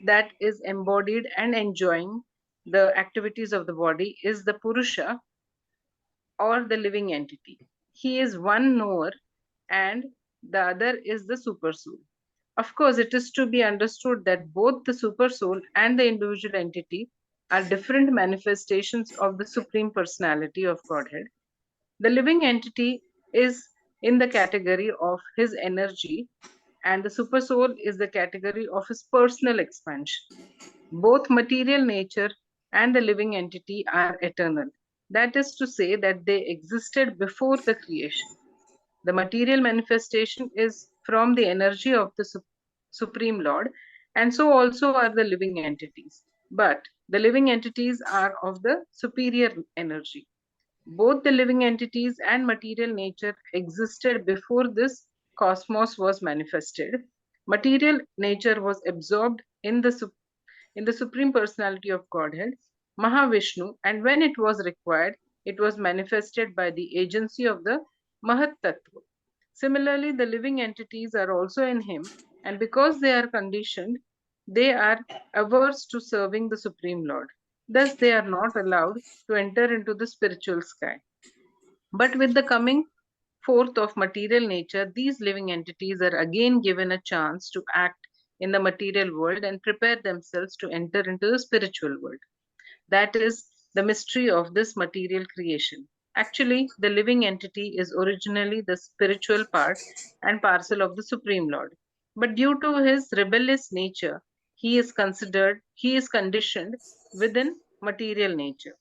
that is embodied and enjoying the activities of the body is the Purusha or the living entity. He is one knower and the other is the super soul. Of course, it is to be understood that both the super soul and the individual entity are different manifestations of the Supreme Personality of Godhead. The living entity is in the category of his energy, and the super soul is the category of his personal expansion. Both material nature and the living entity are eternal. That is to say that they existed before the creation. The material manifestation is from the energy of the Supreme Lord, and so also are the living entities. But the living entities are of the superior energy. Both the living entities and material nature existed before this cosmos was manifested. Material nature was absorbed in the Supreme Personality of Godhead, Mahavishnu, and when it was required, it was manifested by the agency of the Mahat Tattva. Similarly, the living entities are also in him, and because they are conditioned, they are averse to serving the Supreme Lord. Thus, they are not allowed to enter into the spiritual sky. But with the coming forth of material nature, these living entities are again given a chance to act in the material world and prepare themselves to enter into the spiritual world. That is the mystery of this material creation. Actually, the living entity is originally the spiritual part and parcel of the Supreme Lord. But due to his rebellious nature, he is conditioned within material nature.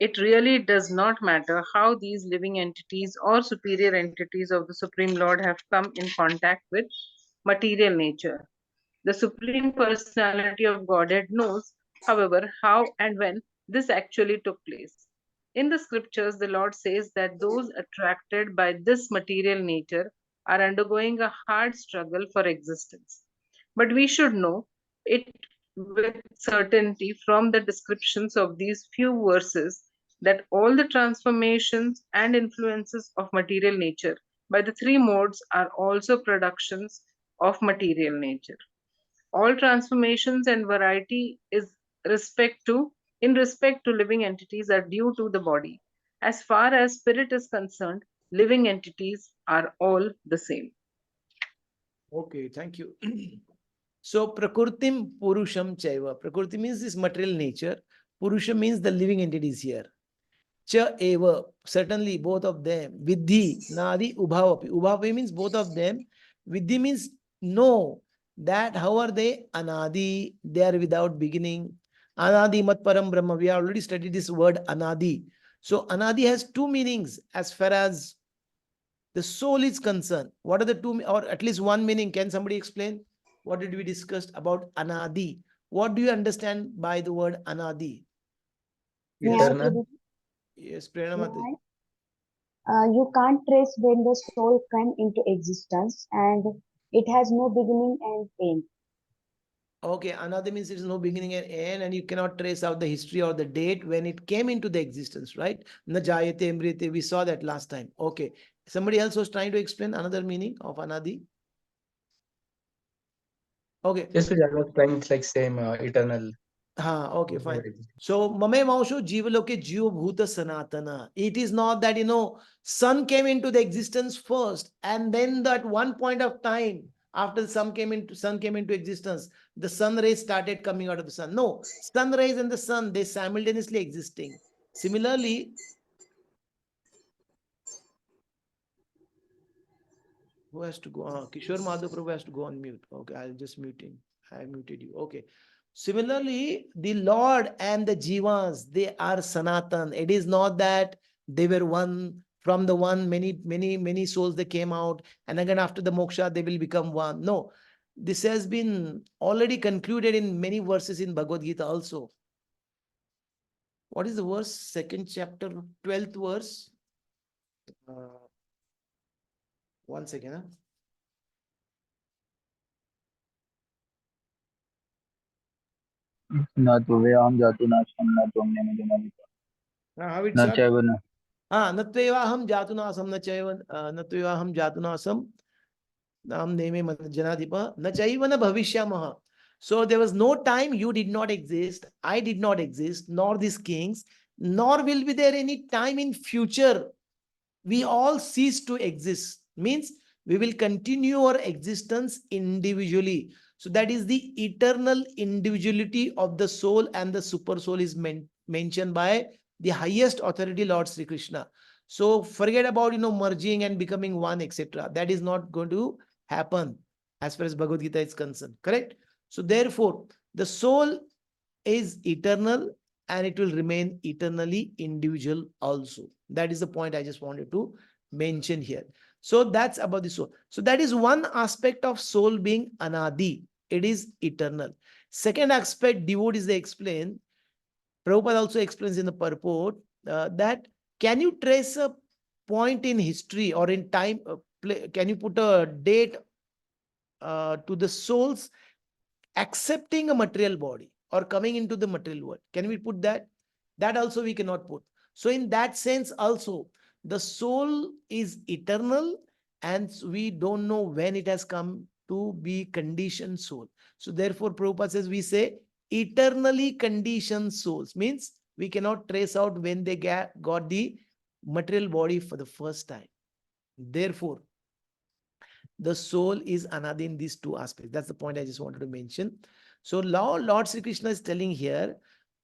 It really does not matter how these living entities or superior entities of the Supreme Lord have come in contact with material nature. The Supreme Personality of Godhead knows, however, how and when this actually took place. In the scriptures, the Lord says that those attracted by this material nature are undergoing a hard struggle for existence. But we should know it with certainty from the descriptions of these few verses that all the transformations and influences of material nature by the three modes are also productions of material nature. All transformations and variety is respect to in respect to living entities are due to the body. As far as spirit is concerned, living entities are all the same. Okay, thank you. So Prakurtim Purusham Chaiva. Prakurti means this material nature. Purusha means the living entities here. Cha eva, certainly both of them. Vidhi, Nadi, Ubhavapi. Ubhavapi means both of them. Vidhi means no. That how are they? Anadi, they are without beginning. Anadi Mat Param Brahma. We already studied this word Anadi. So Anadi has two meanings as far as the soul is concerned. What are the two, or at least one meaning? Can somebody explain? What did we discuss about Anadi? What do you understand by the word Anadi? May I, Eternal. Prabhu? Yes, Prerna May Mataji. You can't trace when the soul came into existence, and it has no beginning and end. Okay, another means there is no beginning and end, and you cannot trace out the history or the date when it came into the existence, right? Na jayate amrite, we saw that last time. Okay. Somebody else was trying to explain another meaning of Anadi. Okay. Yes, I was trying. It's like same eternal. Okay, fine. So, Mame Mausho Jivaloke Jiva Bhuta Sanatana. It is not that, sun came into the existence first, and then that one point of time, after the sun came into existence, the sun rays started coming out of the sun. No, sun rays and the sun, they simultaneously existing. Similarly, who has to go? Kishore Madhav Prabhu has to go on mute. Okay, I'll just mute him. I muted you. Okay. Similarly, the Lord and the Jivas, they are Sanatan. It is not that they were one, from the one, many souls they came out, and again after the moksha, they will become one. No, this has been already concluded in many verses in Bhagavad Gita also. What is the verse? Second chapter, 12th verse. One second. Huh? न तो वेहम जातु नाशम न तो हमने मुझे न लिखा How it न starts? चाहे न Natvevaham jatunasam na chaiva natvevaham jatunasam nam neme janadipa na chaiva na bhavishyamaha. So there was no time you did not exist, I did not exist, nor these kings, nor will be there any time in future. We all cease to exist. Means we will continue our existence individually. So that is the eternal individuality of the soul, and the super soul is mentioned by the highest authority, Lord Sri Krishna. So forget about merging and becoming one, etc. That is not going to happen as far as Bhagavad Gita is concerned. Correct? So therefore, the soul is eternal, and it will remain eternally individual also. That is the point I just wanted to mention here. So that's about the soul. So that is one aspect of soul being anadi. It is eternal. Second aspect, devotees they explain, Prabhupada also explains in the purport that can you trace a point in history or in time, can you put a date to the soul's accepting a material body or coming into the material world? Can we put that? That also we cannot put. So in that sense also, the soul is eternal, and we don't know when it has come to be conditioned soul. So therefore Prabhupada says, we say eternally conditioned souls, means we cannot trace out when they got the material body for the first time. Therefore, the soul is anadi in these two aspects. That's the point I just wanted to mention. So Lord Sri Krishna is telling here,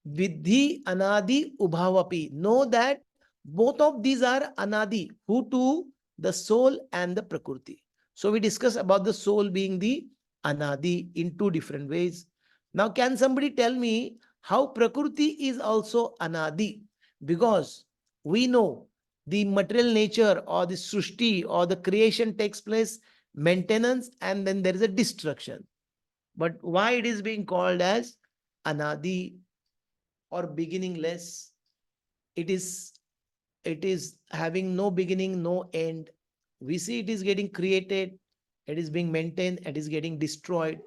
Vidhi anadi ubhavapi. Know that both of these are anadi. Who two? The soul and the prakriti. So we discussed about the soul being the anadi in two different ways. Now can somebody tell me how prakriti is also anadi? Because we know the material nature or the srushti or the creation takes place, maintenance, and then there is a destruction. But why it is being called as anadi or beginningless? It is having no beginning, no end. We see it is getting created, it is being maintained, it is getting destroyed.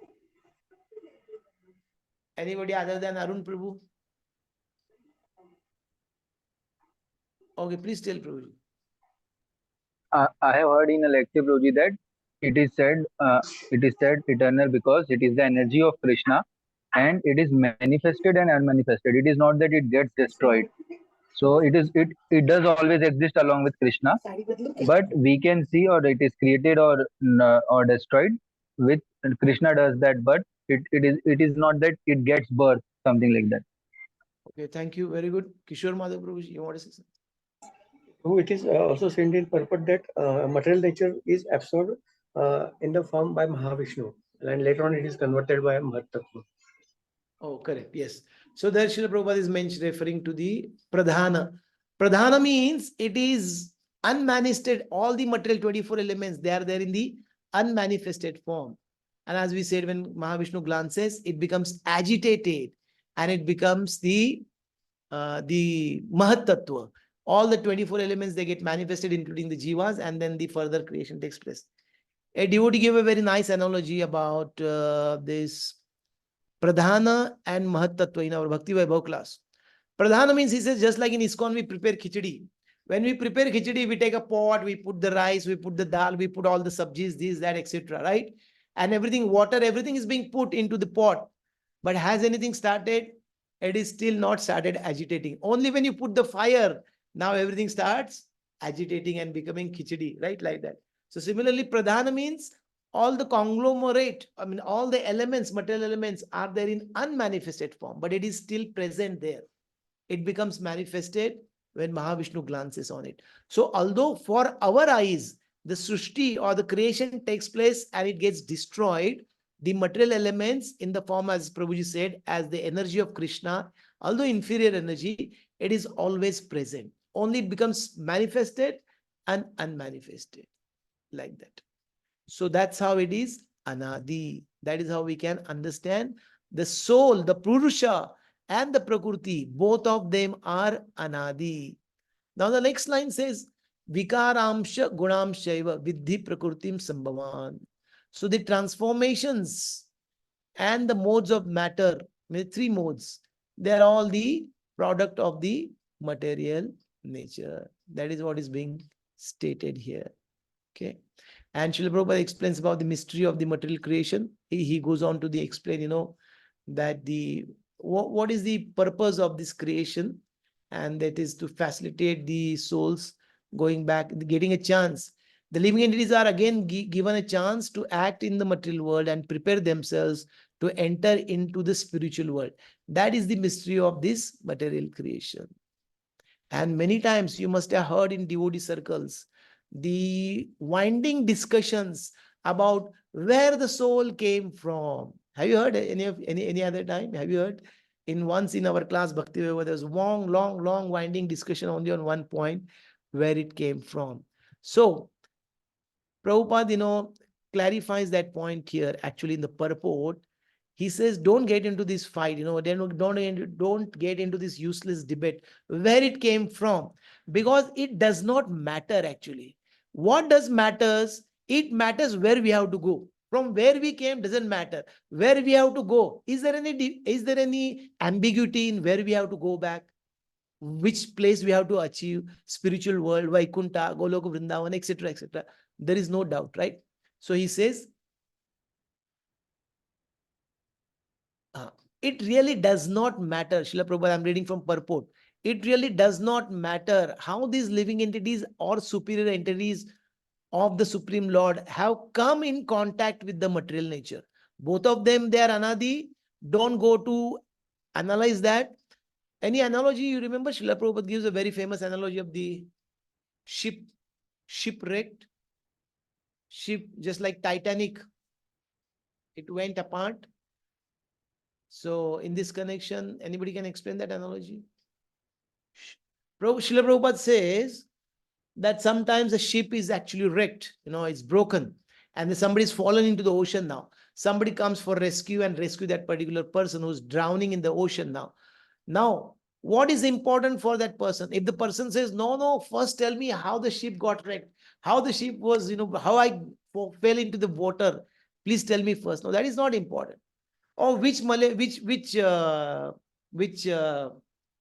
Anybody other than Arun Prabhu? Okay, please tell Prabhuji. I have heard in a lecture, Prabhuji, that it is said eternal because it is the energy of Krishna, and it is manifested and unmanifested. It is not that it gets destroyed. So it does always exist along with Krishna, but we can see or it is created or destroyed with Krishna does that, but it is not that it gets birth, something like that. Okay, thank you. Very good. Kishore Madhav Prabhuji, you want to say something? So it is also said in purport that material nature is absorbed in the form by Mahavishnu, and later on it is converted by Mahatattva. Oh, correct. Yes. So there Srila Prabhupada is mentioned referring to the Pradhana. Pradhana means it is unmanifested. All the material 24 elements, they are there in the unmanifested form. And as we said, when Mahavishnu glances, it becomes agitated and it becomes the Mahatattva. All the 24 elements, they get manifested, including the jivas, and then the further creation takes place. A devotee gave a very nice analogy about this Pradhana and Mahatattva in our Bhakti Vaibhav class. Pradhana means, he says, just like in ISKCON, we prepare khichdi. When we prepare khichdi, we take a pot, we put the rice, we put the dal, we put all the sabjis, this, that, etc. Right? And everything, water, everything is being put into the pot. But has anything started? It is still not started agitating. Only when you put the fire, now everything starts agitating and becoming khichdi, right? Like that. So similarly, Pradhana means all the conglomerate, all the elements, material elements are there in unmanifested form, but it is still present there. It becomes manifested when Mahavishnu glances on it. So although for our eyes, the Srushti or the creation takes place and it gets destroyed, the material elements in the form, as Prabhuji said, as the energy of Krishna, although inferior energy, it is always present. Only it becomes manifested and unmanifested, like that. So that's how it is anadi. That is how we can understand the soul, the Purusha and the Prakriti. Both of them are anadi. Now the next line says, Vikaramsha Gunamshaiva Vidhi Prakritim Sambhavan. So the transformations and the modes of matter, three modes, they are all the product of the material nature. That is what is being stated here. Okay. And Srila Prabhupada explains about the mystery of the material creation. He goes on to explain, that what is the purpose of this creation, and that is to facilitate the souls going back, getting a chance. The living entities are again given a chance to act in the material world and prepare themselves to enter into the spiritual world. That is the mystery of this material creation. And many times you must have heard in devotee circles the winding discussions about where the soul came from. Have you heard any other time? Have you heard? Once in our class, Bhakti Vaibhav, there was long winding discussion only on one point, where it came from. So, Prabhupada, clarifies that point here, actually in the purport. He says, don't get into this fight, don't get into this useless debate, where it came from, because it does not matter actually. What does matters? It matters where we have to go. From where we came doesn't matter. Where we have to go. Is there any ambiguity in where we have to go back? Which place we have to achieve? Spiritual world, Vaikuntha, Goloka, Vrindavan, etc., etc. There is no doubt, right? So he says, it really does not matter. Srila Prabhupada, I'm reading from purport. It really does not matter how these living entities or superior entities of the Supreme Lord have come in contact with the material nature. Both of them, they are anadi. Don't go to analyze that. Any analogy you remember? Srila Prabhupada gives a very famous analogy of the shipwrecked ship, just like Titanic. It went apart. So in this connection, anybody can explain that analogy? Srila Prabhupada says that sometimes a ship is actually wrecked, it's broken, and somebody's fallen into the ocean now. Somebody comes for rescue and rescue that particular person who's drowning in the ocean now. Now, what is important for that person? If the person says, no, first tell me how the ship got wrecked, how the ship was, how I fell into the water. Please tell me first. No, that is not important. Or which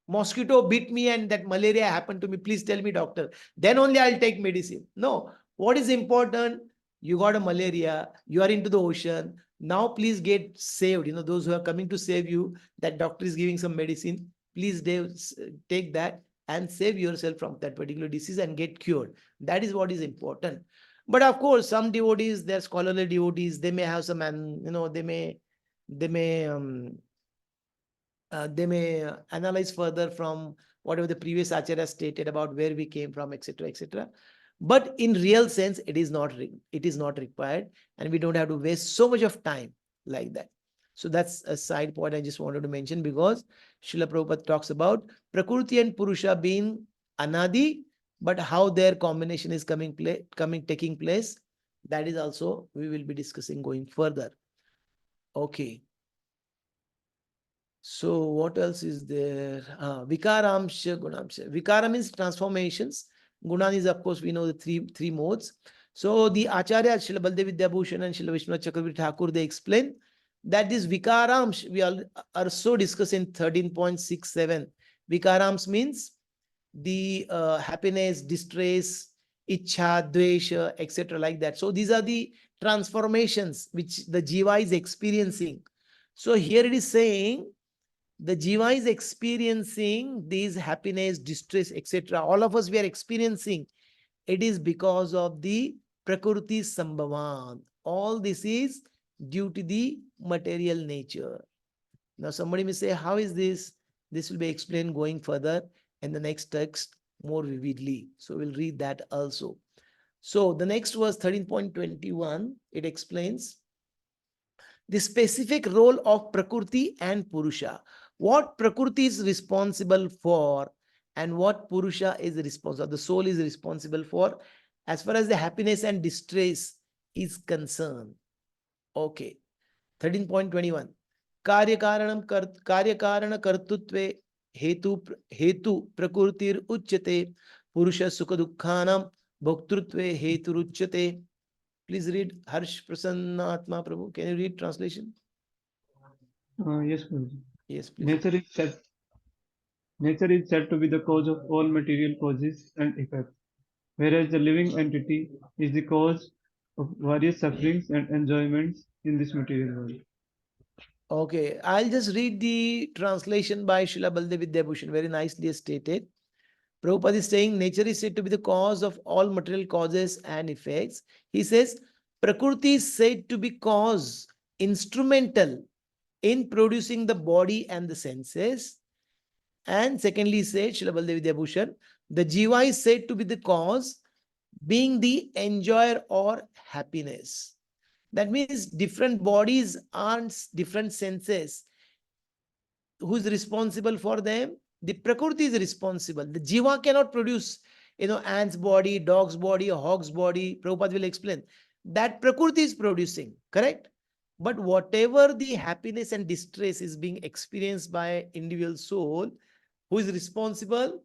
mosquito bit me and that malaria happened to me. Please tell me, doctor. Then only I'll take medicine. No, what is important? You got a malaria, you are into the ocean. Now please get saved. Those who are coming to save you, that doctor is giving some medicine. Please take that and save yourself from that particular disease and get cured. That is what is important. But of course, some devotees, they're scholarly devotees, they may have some, they may analyze further from whatever the previous acharya stated about where we came from, etc., etc. But in real sense, it is not required, and we don't have to waste so much of time like that. So that's a side point I just wanted to mention, because Srila Prabhupada talks about Prakriti and Purusha being anadi, but how their combination is taking place, that is also we will be discussing going further. Okay. So what else is there? Vikaramsha, Gunamsha. Vikara means transformations. Guna is, of course, we know the three modes. So the Acharya, Srila Baldev Vidyabhushan and Srila Vishnu Chakravarti Thakur, they explain that this Vikarams, we are so discussed in 13.67. Vikarams means the happiness, distress, ichha, dvesha, etc. like that. So these are the transformations which the jiva is experiencing. So here it is saying the jiva is experiencing these happiness, distress, etc. All of us, we are experiencing. It is because of the Prakriti Sambhavan. All this is due to the material nature. Now somebody may say, how is this? This will be explained going further in the next text more vividly. So we'll read that also. So the next verse 13.21, it explains the specific role of Prakriti and Purusha. What Prakriti is responsible for and what Purusha is responsible, the soul is responsible for as far as the happiness and distress is concerned. Okay. 13.21. Karya karana kartutve hetu prakrutir uchyate purusha sukha dukkhanam bhoktrutve hetu uchyate. Please read. Harsh Prasanna Atma Prabhu. Can you read translation? Yes, Guruji. Yes, please. Nature is said to be the cause of all material causes and effects, whereas the living entity is the cause of various sufferings and enjoyments in this material world. Okay, I'll just read the translation by Srila Baldev Vidyabhushan, very nicely stated. Prabhupada is saying nature is said to be the cause of all material causes and effects. He says Prakriti is said to be cause, instrumental in producing the body and the senses. And secondly, he said, Srila Baldev Vidyabhushan, the jiva is said to be the cause, being the enjoyer or happiness. That means different bodies are different senses. Who is responsible for them? The Prakriti is responsible. The jiva cannot produce, ant's body, dog's body, hog's body. Prabhupada will explain. That Prakriti is producing, correct? But whatever the happiness and distress is being experienced by individual soul, who is responsible?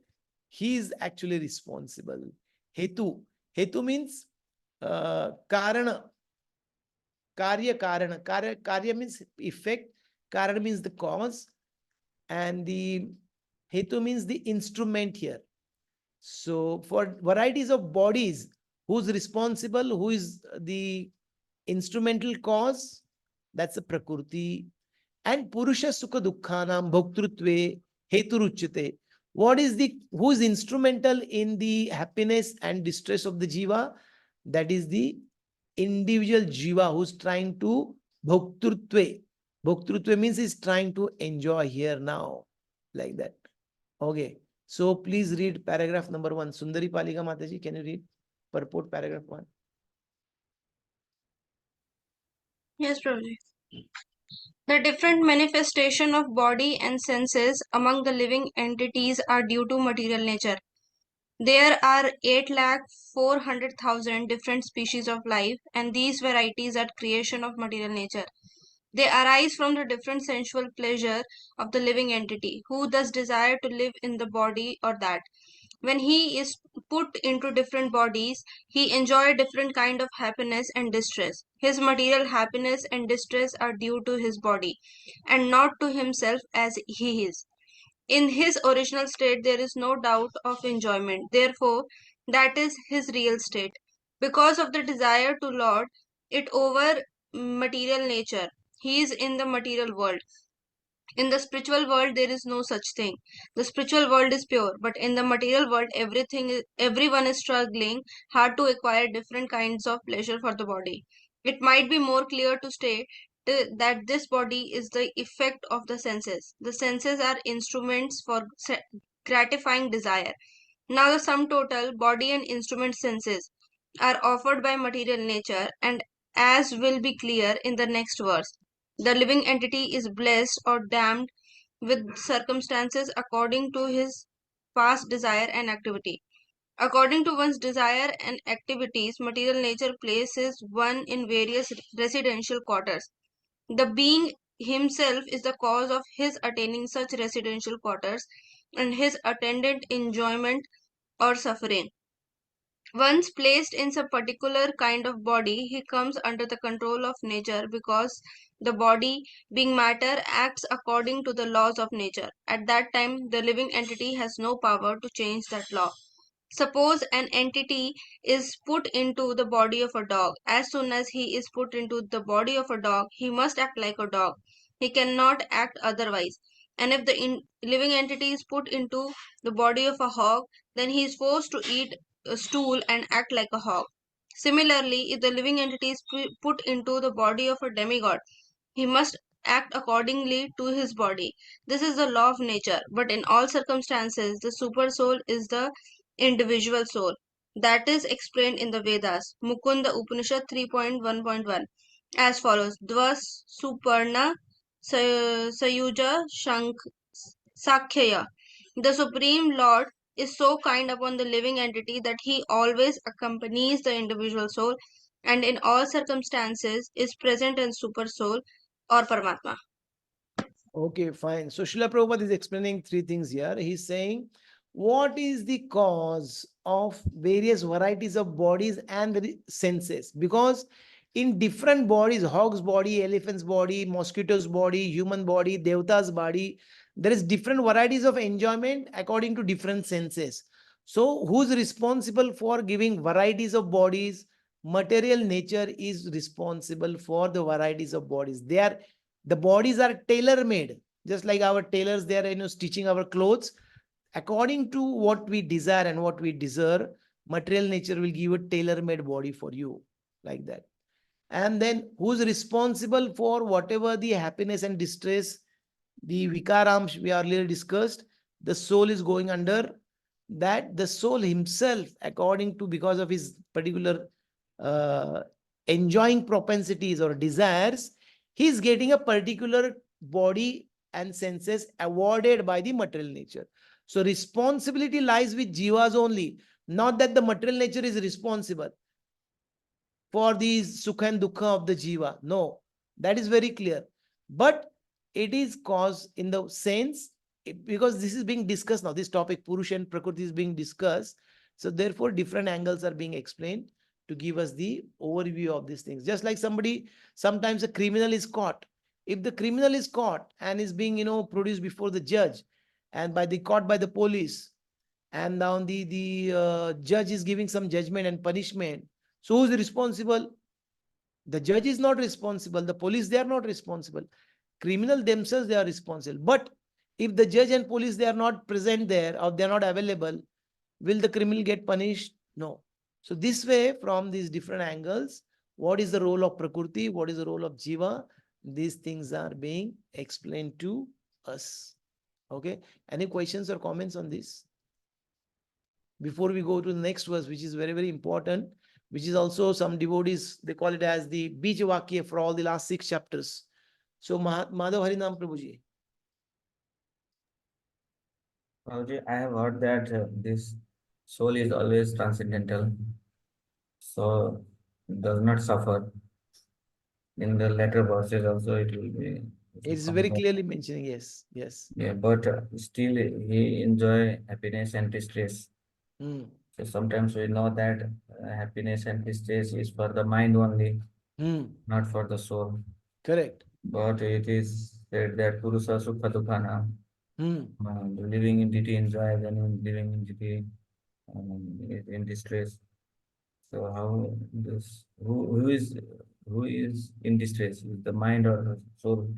He is actually responsible. Hetu. Hetu means karana. Karya karana. Karya means effect. Karana means the cause. And the hetu means the instrument here. So for varieties of bodies, who's responsible? Who is the instrumental cause? That's the Prakriti. And Purusha Sukha Dukkhanam Bhoktrutve Heturuchyate. Who is instrumental in the happiness and distress of the jiva? That is the individual jiva who's trying to bhoktrutve. Bhoktrutve means he's trying to enjoy here now, like that. Okay. So please read paragraph number 1. Sundari Palika Mataji, can you read purport paragraph 1? Yes, Prabhuji. The different manifestation of body and senses among the living entities are due to material nature. There are 8,400,000 different species of life, and these varieties are creation of material nature. They arise from the different sensual pleasure of the living entity, who thus desire to live in the body or that. When he is put into different bodies, he enjoy different kind of happiness and distress. His material happiness and distress are due to his body, and not to himself as he is. In his original state, there is no doubt of enjoyment. Therefore, that is his real state. Because of the desire to lord it over material nature, he is in the material world. In the spiritual world, there is no such thing. The spiritual world is pure, but in the material world, everyone is struggling hard to acquire different kinds of pleasure for the body. It might be more clear to state that this body is the effect of the senses. The senses are instruments for gratifying desire. Now, the sum total body and instrument senses are offered by material nature, and as will be clear in the next verse, the living entity is blessed or damned with circumstances according to his past desire and activity. According to one's desire and activities, material nature places one in various residential quarters. The being himself is the cause of his attaining such residential quarters and his attendant enjoyment or suffering. Once placed in some particular kind of body, he comes under the control of nature because the body, being matter, acts according to the laws of nature. At that time, the living entity has no power to change that law. Suppose an entity is put into the body of a dog. As soon as he is put into the body of a dog, he must act like a dog. He cannot act otherwise. And if the living entity is put into the body of a hog, then he is forced to eat a stool and act like a hog. Similarly, if the living entity is put into the body of a demigod, he must act accordingly to his body. This is the law of nature, but in all circumstances, the super soul is the individual soul. That is explained in the Vedas, Mukunda Upanishad 3.1.1, as follows: Dvas Suparna Sayuja Shank Sakhyaya. The Supreme Lord is so kind upon the living entity that he always accompanies the individual soul and in all circumstances is present in super soul or Paramatma. Okay, fine. So Srila Prabhupada is explaining 3 things here. He's saying, what is the cause of various varieties of bodies and the senses? Because in different bodies, hog's body, elephant's body, mosquito's body, human body, devta's body, there is different varieties of enjoyment according to different senses. So who's responsible for giving varieties of bodies? Material nature is responsible for the varieties of bodies. The bodies are tailor-made, just like our tailors, they are stitching our clothes according to what we desire and what we deserve. Material nature will give a tailor-made body for you, like that. And then who's responsible for whatever the happiness and distress, the vikarams we earlier discussed, the soul is going under that. The soul himself, according to, because of his particular enjoying propensities or desires, he is getting a particular body and senses awarded by the material nature. So responsibility lies with jivas only, not that the material nature is responsible for the sukha and dukkha of the jiva. No, that is very clear. But it is cause in the sense, because this is being discussed now, this topic, Purusha and Prakriti, is being discussed. So therefore, different angles are being explained to give us the overview of these things. Just like sometimes a criminal is caught. If the criminal is caught and is being, produced before the judge and caught by the police, and now the judge is giving some judgment and punishment. So who's responsible? The judge is not responsible. The police, they are not responsible. Criminal themselves, they are responsible. But if the judge and police, they are not present there or they are not available, will the criminal get punished? No. So this way, from these different angles, what is the role of Prakriti? What is the role of Jiva? These things are being explained to us. Okay. Any questions or comments on this? Before we go to the next verse, which is very, very important, which is also some devotees, they call it as the Bijavakya for all the last 6 chapters. So Madhav Harinam Prabhuji. Prabhuji, I have heard that this soul is always transcendental, so it does not suffer. In the later verses also it will be. It's very clearly mentioning, yes, yes. Yeah, but still he enjoy happiness and distress. Mm. So sometimes we know that happiness and distress is for the mind only, not for the soul. Correct. But it is said that Purusha Sukha Dukhana, the living entity enjoys and living entity is in distress. So how this who is in distress? Is the mind or the soul?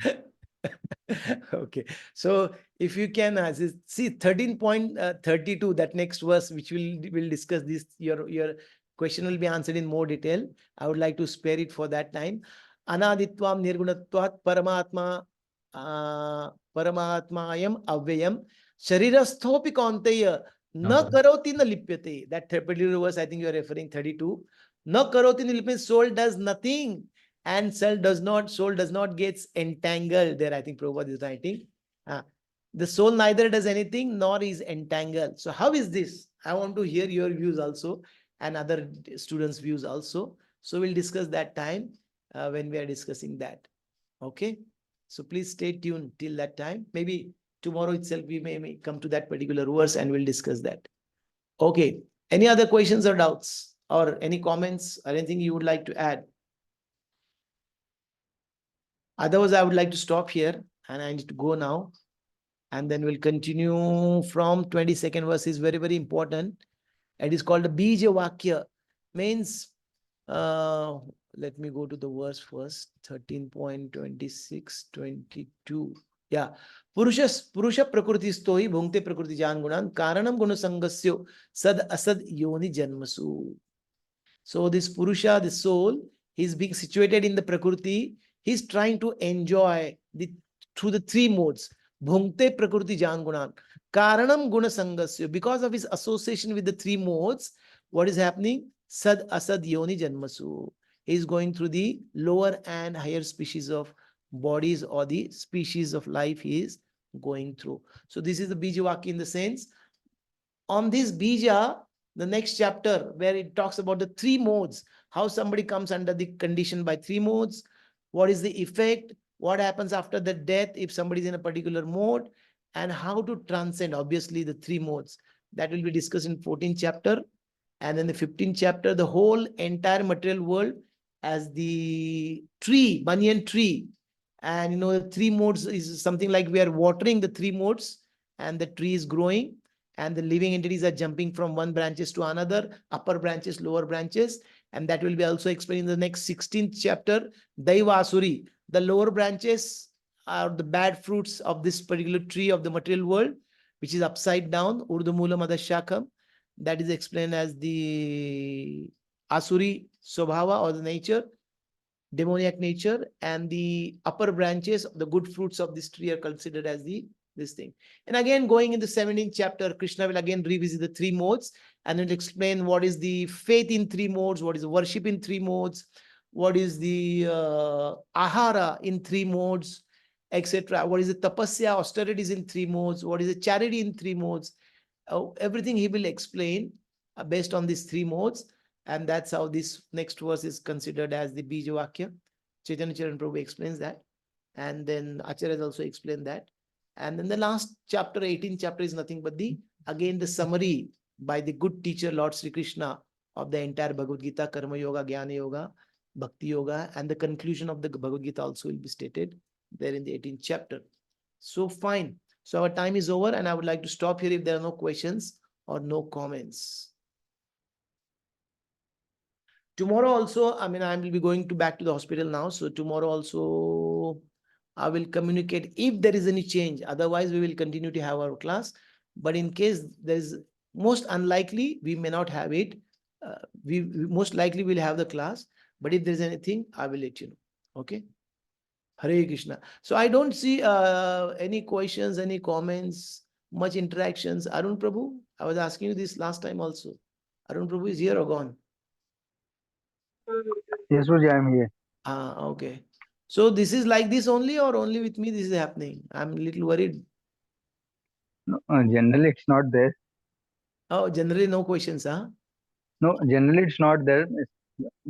Okay, so if you can see 13.32, that next verse which we'll discuss, this your question will be answered in more detail. I would like to spare it for that time. Anaditvam nirgunatvat paramatma paramatmayam avyayam sharirasthopi kaunteya na karoti na lipyate. That particular verse I think you are referring, 32. Na karoti na lipyate, soul does nothing. And soul does not gets entangled. There, I think Prabhupada is writing. The soul neither does anything nor is entangled. So how is this? I want to hear your views also and other students' views also. So we'll discuss that time when we are discussing that. Okay. So please stay tuned till that time. Maybe tomorrow itself we may come to that particular verse and we'll discuss that. Okay. Any other questions or doubts or any comments or anything you would like to add? Otherwise, I would like to stop here and I need to go now. And then we'll continue from 22nd verse, is very, very important. It is called the Bija Vakya. Means, let me go to the verse first, 13.26, 22. Yeah. Purusha prakriti stohi bhungte prakriti jan gunan karanam gunasangasyo sad asad yoni janmasu. So this Purusha, the soul, is being situated in the Prakriti. He's trying to enjoy through the 3 modes. Bhunkte Prakriti Jangunan. Karanam Guna Sangasya. Because of his association with the 3 modes, what is happening? Sad Asad Yoni Janmasu. He is going through the lower and higher species of bodies or the species of life he is going through. So this is the Bijavaki in the sense. On this Bija, the next chapter where it talks about the 3 modes, how somebody comes under the condition by 3 modes, what is the effect, what happens after the death if somebody is in a particular mode, and how to transcend, obviously, the 3 modes. That will be discussed in 14th chapter. And then the 15th chapter, the whole entire material world as the tree, banyan tree. And the 3 modes is something like we are watering the 3 modes and the tree is growing. And the living entities are jumping from one branches to another, upper branches, lower branches. And that will be also explained in the next 16th chapter, Daivasuri. The lower branches are the bad fruits of this particular tree of the material world, which is upside down, Urdhumula Madashakam. That is explained as the Asuri Swabhava or the nature, demoniac nature, and the upper branches, the good fruits of this tree are considered as this thing. And again, going in the 17th chapter, Krishna will again revisit the 3 modes and will explain what is the faith in 3 modes, what is the worship in 3 modes, what is the ahara in 3 modes, etc. What is the tapasya, austerities in 3 modes, what is the charity in 3 modes. Everything he will explain based on these 3 modes. And that's how this next verse is considered as the Bijavakya. Chaitanya Charan Prabhu explains that. And then Acharya has also explained that. And then the last chapter, 18th chapter, is nothing but again the summary by the good teacher Lord Sri Krishna of the entire Bhagavad Gita, Karma Yoga, Jnana Yoga, Bhakti Yoga, and the conclusion of the Bhagavad Gita also will be stated there in the 18th chapter. So fine. So our time is over and I would like to stop here if there are no questions or no comments. Tomorrow also, I will be going back to the hospital now. So tomorrow also, I will communicate if there is any change. Otherwise, we will continue to have our class. But in case there is, most unlikely, we may not have it. we most likely will have the class, but if there's anything, I will let you know. Okay. Hare Krishna. So I don't see any questions, any comments, much interactions. Arun Prabhu, I was asking you this last time also. Arun Prabhu is here or gone? Yes, Guruji, I am here. Ah, okay. So this is like this only, or only with me this is happening? I'm a little worried. No, generally, it's not there. Oh, generally no questions, huh? No, generally, it's not there.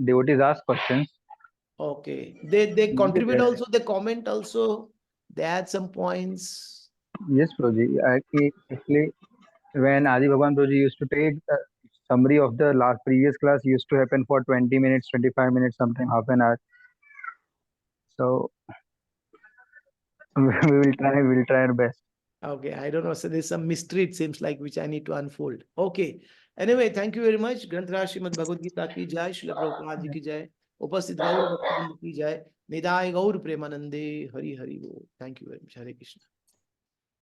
Devotees ask questions. Okay. They contribute Yeah. also, they comment also, they add some points. Yes, Guruji. Actually, when Adi Bhagwan Guruji used to take summary of the last previous class, used to happen for 20 minutes, 25 minutes, sometimes half an hour. So we will try our best. Okay, I don't know. So there's some mystery, it seems like, which I need to unfold. Okay. Anyway, thank you very much. Granthra Srimad Bhagavad Gita ki jai, Srila Prabhupada ji ki jai, Upasthit Gaur Bhakti ki jai, Nidai Gaur Premanande, Hari Hari Bo. Thank you very much. Hare Krishna.